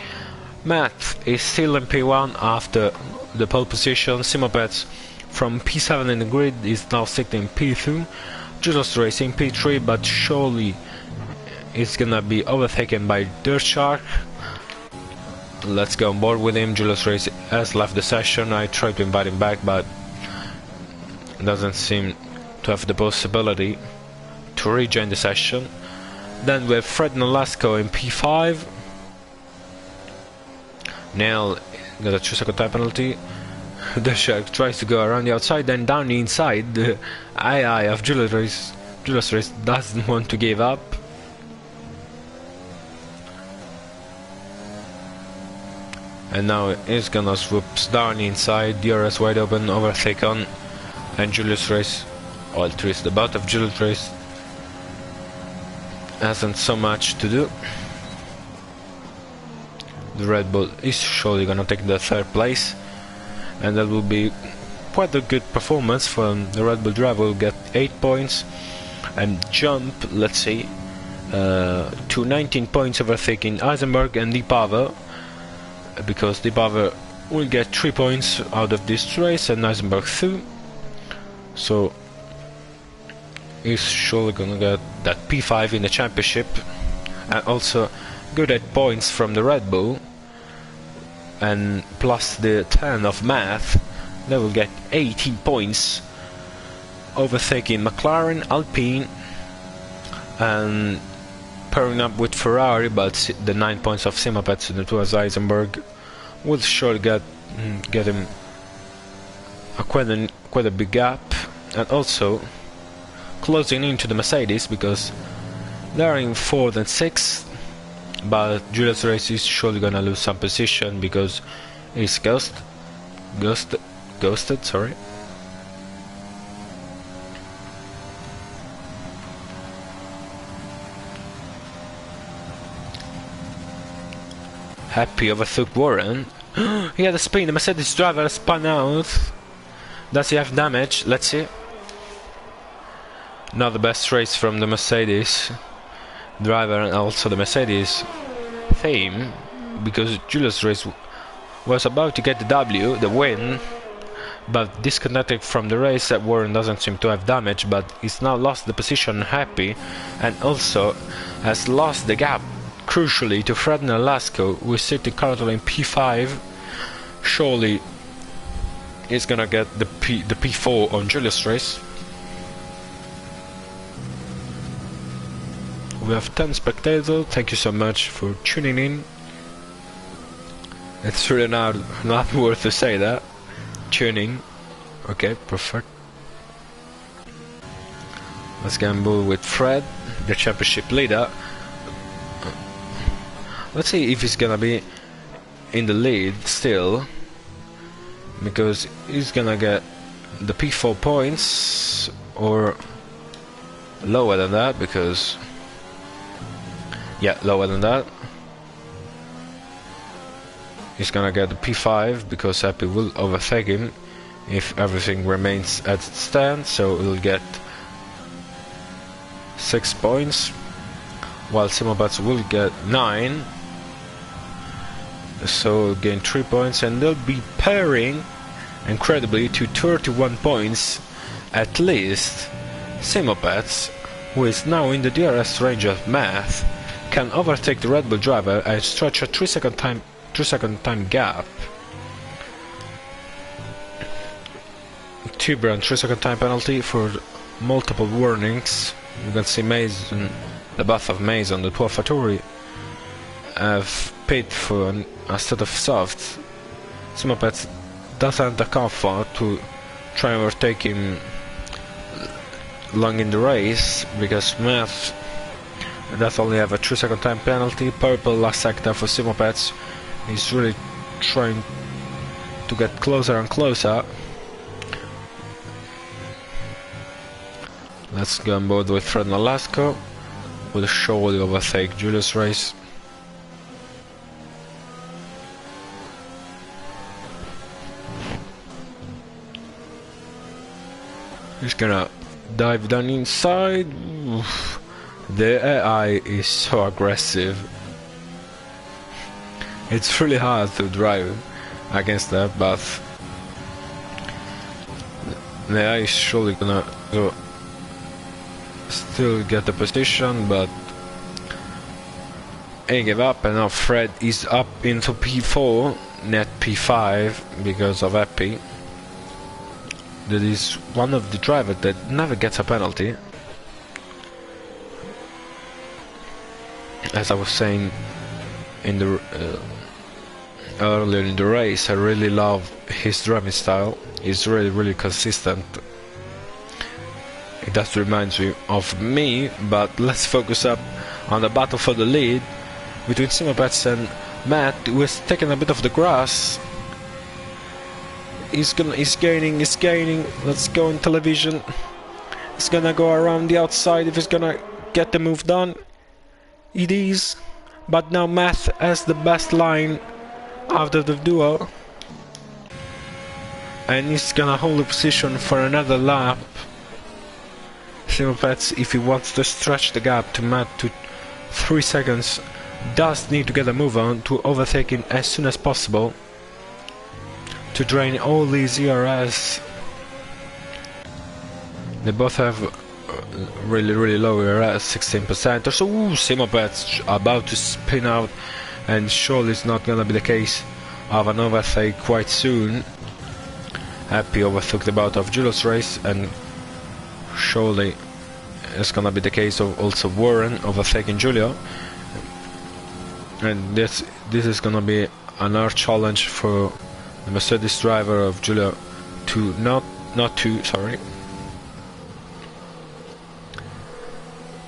Matt is still in P1 after the pole position. Simopets from P7 in the grid is now sitting in P2. Julius Race in P3, but surely it's gonna be overtaken by Dirt Shark. Let's go on board with him. Julius Race has left the session. I tried to invite him back, but doesn't seem to have the possibility to rejoin the session. Then we have Fred Nolasco in P5. Nail got a 2-second time penalty. The Shark tries to go around the outside, then down the inside. The eye of Julius Race. Julius Race doesn't want to give up. And now he's gonna swoops down the inside. DRS wide open, overtaken, and Julius Race, well, trees the butt of Julius Race, hasn't so much to do. The Red Bull is surely gonna take the 3rd place, and that will be quite a good performance from the Red Bull driver. Will get 8 points and jump, let's see, to 19 points, overtaking Eisenberg and Deepaver, because Deepaver will get 3 points out of this race and Eisenberg 2. So he's surely gonna get that P5 in the championship, and also good at points from the Red Bull, and plus the 10 of Math, they will get 18 points, overtaking McLaren, Alpine, and pairing up with Ferrari, but the 9 points of Simopets and the 2 of Eisenberg will surely get him quite a big gap, and also closing into the Mercedes, because they're in 4th and 6th, but Julius Race is surely gonna lose some position because he's ghosted, sorry. Happy overtook Warren. He had a spin, the Mercedes driver spun out. Does he have damage? Let's see. Not the best race from the Mercedes driver, and also the Mercedes team, because Julius Race was about to get the W, the win, but disconnected from the race. That Warren doesn't seem to have damage, but he's now lost the position. Happy, and also has lost the gap, crucially, to Fred Nolasco, who is sitting currently in P5. Surely he's gonna get the P4 on Julius Race. We have 10 spectators. Thank you so much for tuning in. It's really not worth to say that. Tuning. Okay, perfect. Let's gamble with Fred, the championship leader. Let's see if he's gonna be in the lead still, because he's gonna get the P4 points or lower than that, because yeah, lower than that. He's gonna get the P5 because Happy will overtake him if everything remains as it stands, so we'll get 6 points, while Simobats will get 9, so we'll gain 3 points, and they'll be pairing incredibly to 31 points at least. Simobats, who is now in the DRS range of Math, can overtake the Red Bull driver and stretch a 3-second time gap. T-Brand 3-second time penalty for multiple warnings. You can see Maze, the bath of Maze on the 12th Fattori have paid for a set of softs. Simobats doesn't account for to try and overtake him long in the race, because Math does only have a 3-second time penalty. Purple last sector for Simobats. He's really trying to get closer and closer. Let's go on board with Fred Nolasco. We'll surely overtake Julius race. He's gonna dive down inside. Oof. The AI is so aggressive. It's really hard to drive against that, but the AI is surely gonna go still get the position, but he gave up, and now Fred is up into P4, net P5 because of Epi. That is one of the drivers that never gets a penalty. As I was saying in the earlier in the race, I really love his driving style. He's really consistent. It does remind me of me, but let's focus up on the battle for the lead between Simobats and Matt, who is taking a bit of the grass. He's gaining. Let's go on television. He's gonna go around the outside if he's gonna get the move done. It is, but now Matt has the best line out of the duo, and he's gonna hold the position for another lap. Simobats, if he wants to stretch the gap to Matt to 3 seconds, does need to get a move on to overtake him as soon as possible to drain all these ERS. They both have really low ERS, 16% or so. Ooh, Simobats about to spin out, and surely it's not gonna be the case of an overtake quite soon. Happy overtook the bout of Julius race, and surely it's gonna be the case of also Warren overtaking Julio. And this is gonna be another challenge for the Mercedes driver of Julio to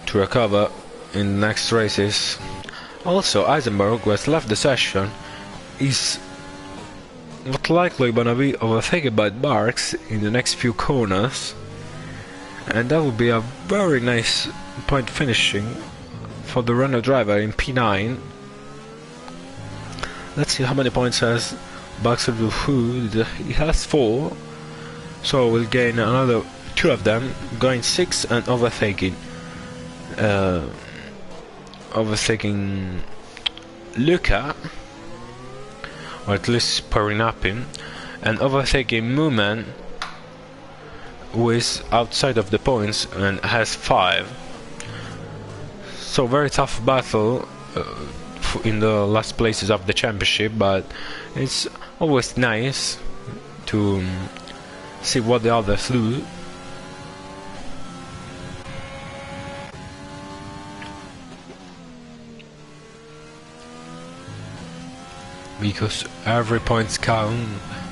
to recover in the next races. Also, Eisenberg, who has left the session, is not likely gonna be overtaken by Barks in the next few corners, and that would be a very nice point finishing for the Renault driver in P9. Let's see how many points has Barks of the Food. He has 4, so we'll gain another 2 of them, going 6 and overtaking Luca, or at least pairing up him, and overtaking Mooman, who is outside of the points and has 5. So very tough battle in the last places of the championship, but it's always nice to see what the others do. Because every point count.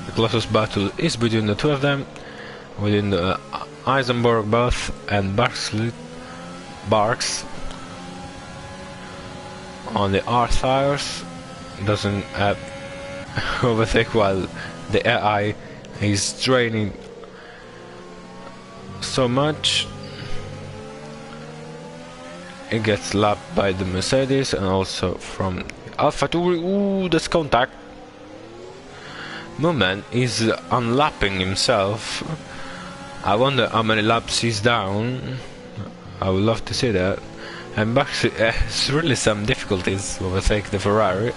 The closest battle is between the 2 of them, within the Eisenberg Buff and Barks on the R tires. Doesn't have overtake, while the AI is draining so much. It gets lapped by the Mercedes and also from AlphaTauri. Ooh, there's contact. Mooman is unlapping himself. I wonder how many laps he's down. I would love to see that. And Max has really some difficulties to overtake the Ferrari,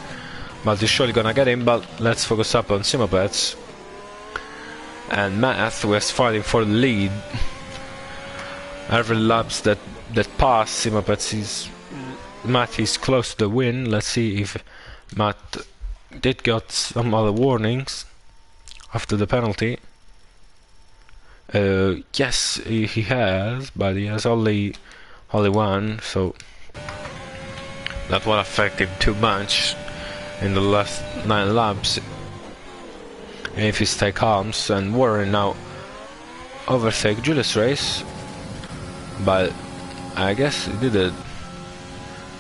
but he's surely gonna get him. But let's focus up on Simopets. And Matt was fighting for the lead. Every laps that pass Simopets, Matt is close to the win. Let's see if Matt did got some other warnings after the penalty. Yes, he has, but he has only one, so that won't affect him too much in the last 9 laps. And if he stays calm, and Warren now overtake Julius Race, but I guess he did it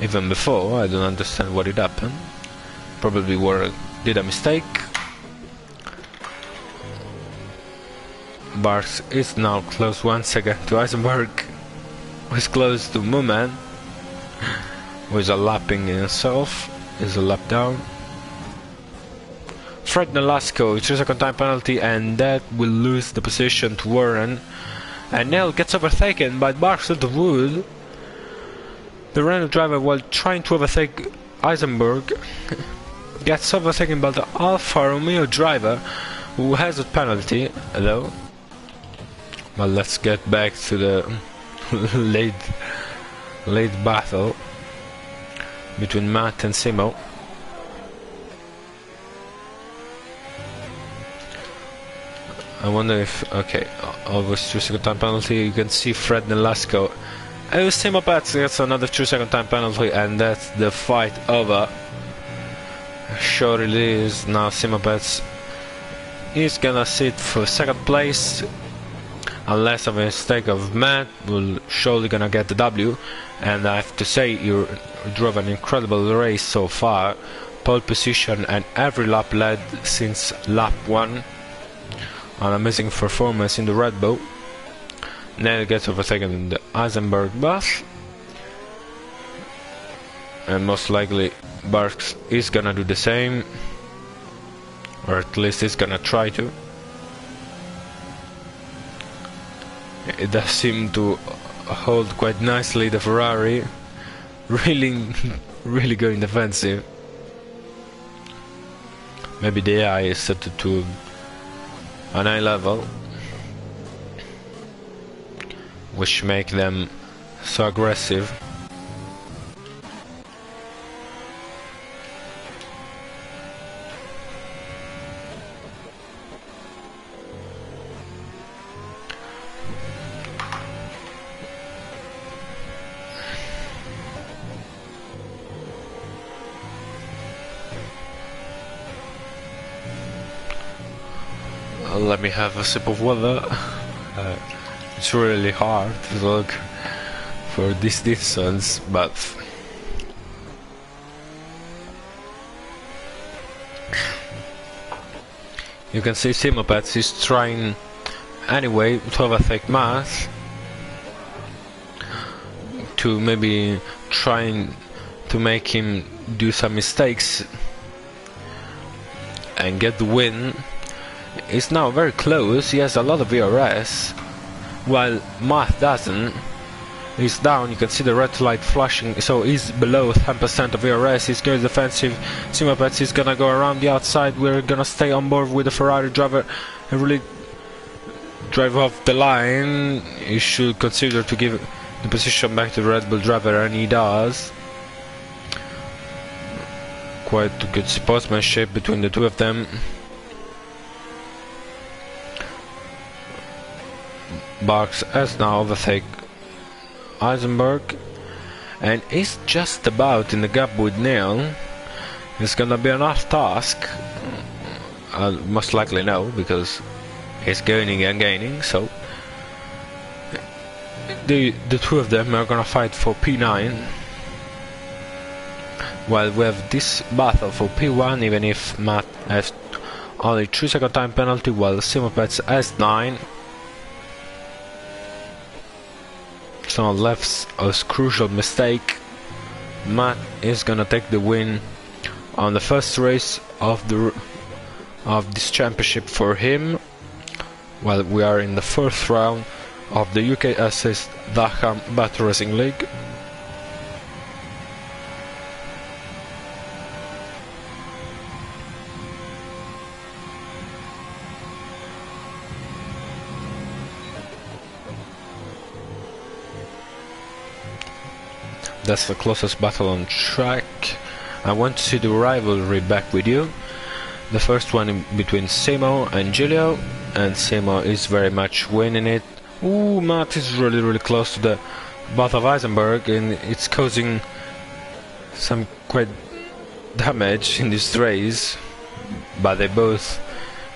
even before. I don't understand what did happen. Probably Warren did a mistake. Barks is now close once again to Eisenberg, who is close to Mooman, who is a lapping in himself, is a lap down. Fred Nolasco, 3-second time penalty, and that will lose the position to Warren. And Nell gets overtaken by Barks of the Wood. The Renault driver, while trying to overtake Eisenberg, gets overtaken by the Alfa Romeo driver, who has a penalty, though. Well, let's get back to the late battle between Matt and Simo. I wonder if... okay, always 2-second time penalty. You can see Fred Nolasco. Oh, Simo Pets gets another 2-second time penalty, and that's the fight over. Short release. Now Simo Pets is gonna sit for 2nd place. Unless a mistake of Matt, will surely gonna get the W. And I have to say, you drove an incredible race so far. Pole position and every lap led since lap 1. An amazing performance in the Red Bull. Nell gets overtaken in the Eisenberg bus. And most likely Barks is gonna do the same. Or at least he's gonna try to. It does seem to hold quite nicely the Ferrari. Really going defensive. Maybe the AI is set to an high level, which make them so aggressive. Let me have a sip of water. It's really hard to look for this distance, but you can see Simopets is trying anyway to overtake Matt, to maybe trying to make him do some mistakes and get the win. He's now very close. He has a lot of VRS, while Matt doesn't. He's down. You can see the red light flashing, so he's below 10% of VRS. He's going defensive. Simopets is gonna go around the outside. We're gonna stay on board with the Ferrari driver and really drive off the line. He should consider to give the position back to the Red Bull driver, and he does. Quite good sportsmanship between the two of them. Barks has now overtake Eisenberg and is just about in the gap with Neil. It's gonna be a hard task. Most likely no, because he's gaining and gaining, so the two of them are gonna fight for P9, while we have this battle for P1, even if Matt has only 3-second time penalty, while Simopets has 9. Someone left a crucial mistake. Matt is gonna take the win on the first race of of this championship for him. Well, we are in the fourth round of the UK Assist Daham Battle Racing League. That's the closest battle on track. I want to see the rivalry back with you. The first one between Simo and Giulio, and Simo is very much winning it. Ooh, Matt is really close to the butt of Eisenberg, and it's causing some quite damage in this race, but they both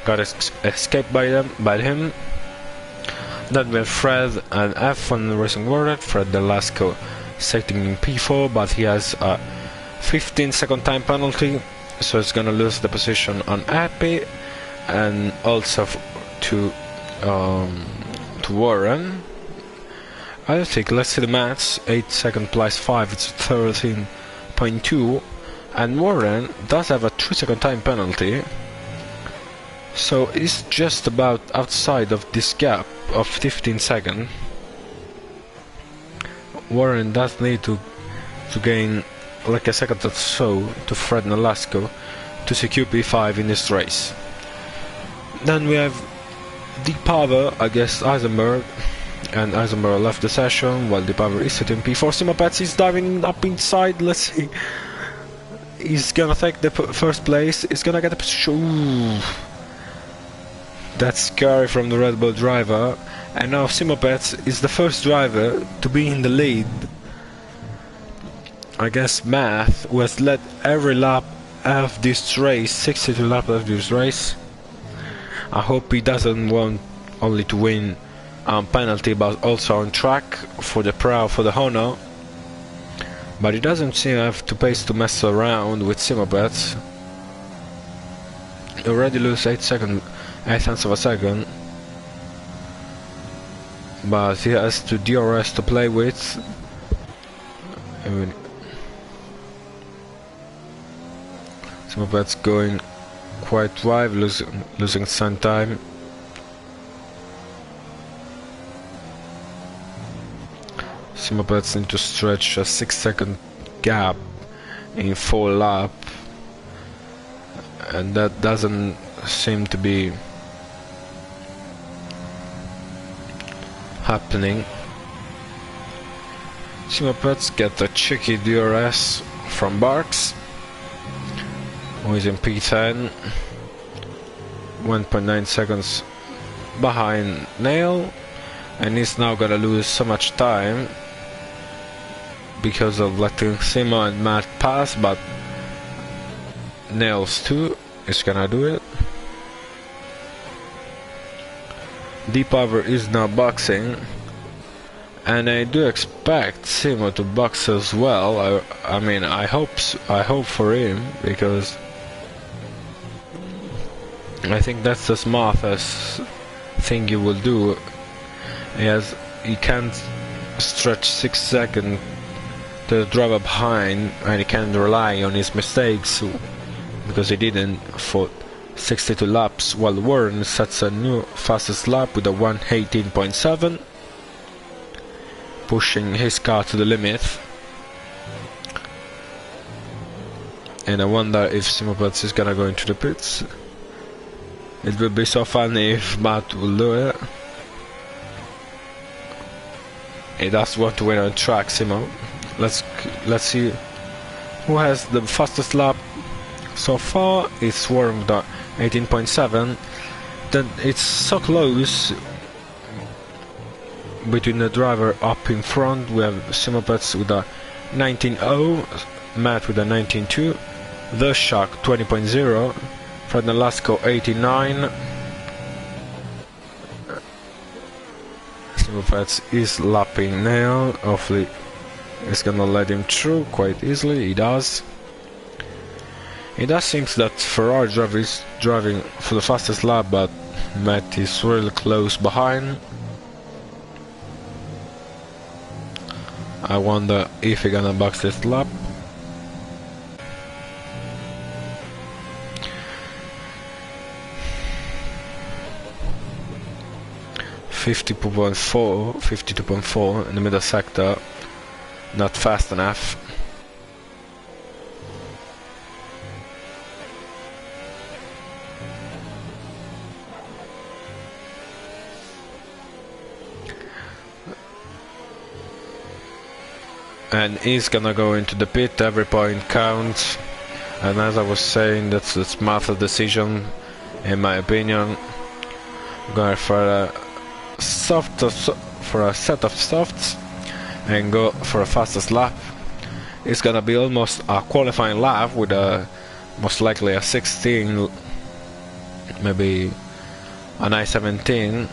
got escaped by him. Then we have Fred and F1 Racing World. Fred Delasco sitting in P4, but he has a 15-second time penalty, so it's gonna lose the position on Happy, and also to Warren. I think, let's see the match. 8 second plus 5, it's 13.2, and Warren does have a 3-second time penalty, so it's just about outside of this gap of 15 seconds. Warren does need to gain like a second or so to Fred Nolasco to secure P5 in this race. Then we have Deep Power against Eisenberg, and Eisenberg left the session while Deep Power is sitting P4. Simopets is diving up inside. Let's see. He's gonna take the first place. He's gonna get a position. Ooh. That's scary from the Red Bull driver. And now Simopets is the first driver to be in the lead. I guess Math, who has led every lap of this race, 62 laps of this race. I hope he doesn't want only to win on penalty, but also on track for the Pro, for the Honor. But he doesn't seem to have the pace to mess around with Simopets. He already lose 8 tenths of a second. But he has to DRS to play with. Simopets going quite wide, losing some time. Simopets need to stretch a 6-second gap in 4 lap, and that doesn't seem to be happening. Simopets get a cheeky DRS from Barks, who is in P10, 1.9 seconds behind Nail, and he's now gonna lose so much time because of letting Simo and Matt pass, but Nails too is gonna do it. Deep Power is now boxing, and I do expect Simo to box as well. I mean, I hope for him, because I think that's the smartest thing you will do. He can't stretch 6 seconds to the driver behind, and he can't rely on his mistakes, because he didn't for 62 laps, while Warren sets a new fastest lap with a 1:18.7, pushing his car to the limit. And I wonder if Simopets is gonna go into the pits. It would be so funny if Matt will do it. He does want to win on track, Simo. Let's see who has the fastest lap so far. It's Warren with 18.7. Then it's so close between the driver up in front. We have Simopets with a 19.0, Matt with a 19.2, The Shark 20.0, Fred Nolasco 89. Simopets is lapping now. Hopefully it's gonna let him through quite easily. He does. It does seem that Ferrari driver is driving for the fastest lap, but Matt is really close behind. I wonder if he's gonna box this lap. 52.4 in the middle sector, not fast enough. And he's gonna go into the pit, every point counts, and as I was saying, that's the smarter decision in my opinion. Going for a set of softs and go for a fastest lap. It's gonna be almost a qualifying lap with a most likely a 16, maybe an I-17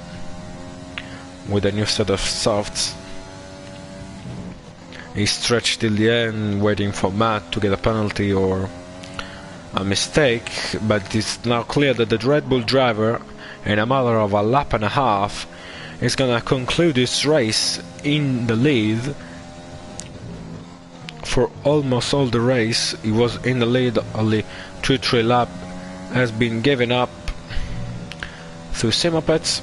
with a new set of softs. He stretched till the end, waiting for Matt to get a penalty or a mistake, but it's now clear that the Red Bull driver, in a matter of a lap and a half, is gonna conclude this race in the lead. For almost all the race, he was in the lead, only 2-3 lap has been given up through Simopets.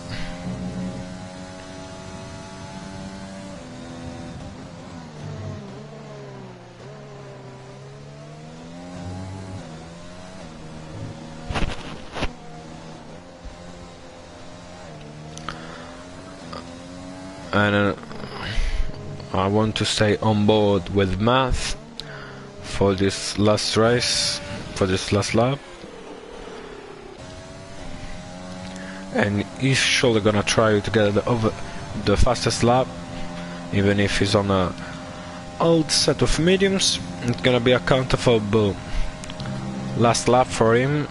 And I want to stay on board with Matt for this last race, for this last lap, and he's surely gonna try to get the fastest lap, even if he's on a old set of mediums. It's gonna be a countable last lap for him.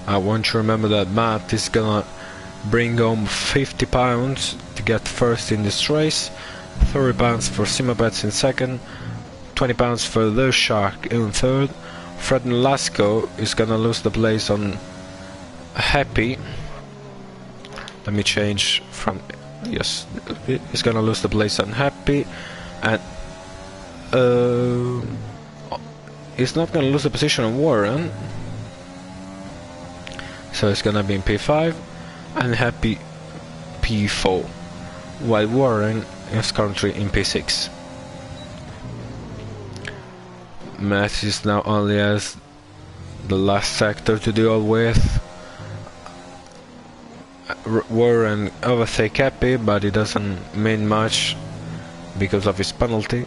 I want you to remember that Matt is gonna bring home £50 to get first in this race, £30 for Simopets in second, £20 for the Shark in third. Fred Nolasco is gonna lose the place on Happy. Let me change from, yes, he's gonna lose the place on Happy, and he's not gonna lose the position on Warren. So it's gonna be in P5 and Happy P4, while Warren is currently in P6. Matt is now only has the last sector to deal with. Warren overtake Happy, but it doesn't mean much because of his penalty.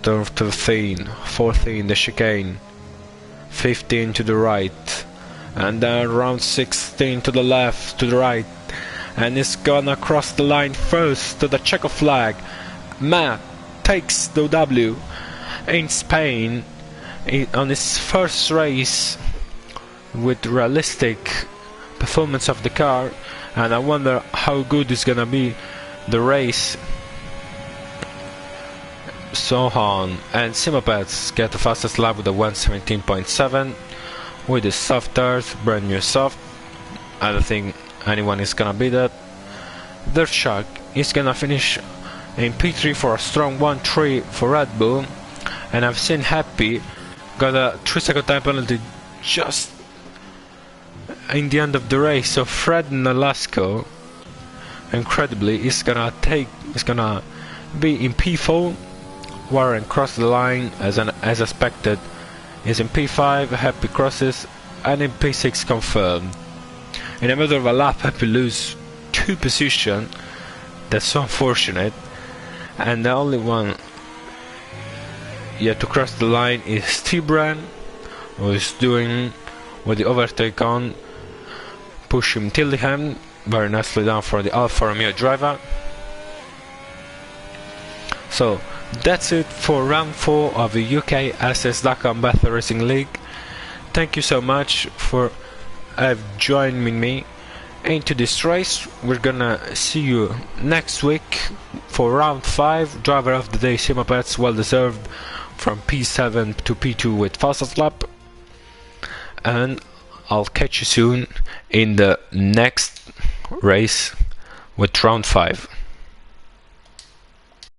Turn 13, 14 the chicane, 15 to the right, and then round 16 to the left, to the right, and it's gonna cross the line first to the checker flag. Matt takes the W in Spain on his first race with realistic performance of the car, and I wonder how good is gonna be the race. Sohan and Simopets get the fastest lap with a 1:17.7 with the soft tires, brand new soft. I don't think anyone is gonna beat that. Dirt Shark is gonna finish in P3 for a strong 1-3 for Red Bull, and I've seen Happy got a 3-second time penalty just in the end of the race. So Fred Nolasco, incredibly, is gonna be in P4. Warren crossed the line as expected, is in P5, Happy crosses, and in P6 confirmed. In the middle of a lap, Happy lose 2 positions. That's so unfortunate. And the only one yet to cross the line is Stibran, who is doing with the overtake on, pushing Tillingham very nicely down for the Alfa Romeo driver. So that's it for round 4 of the UK LCS Dakar Battle Racing League. Thank you so much for joining me into this race. We're gonna see you next week for round 5. Driver of the day Simopets, well deserved, from P7 to P2 with fastest lap. And I'll catch you soon in the next race with round 5.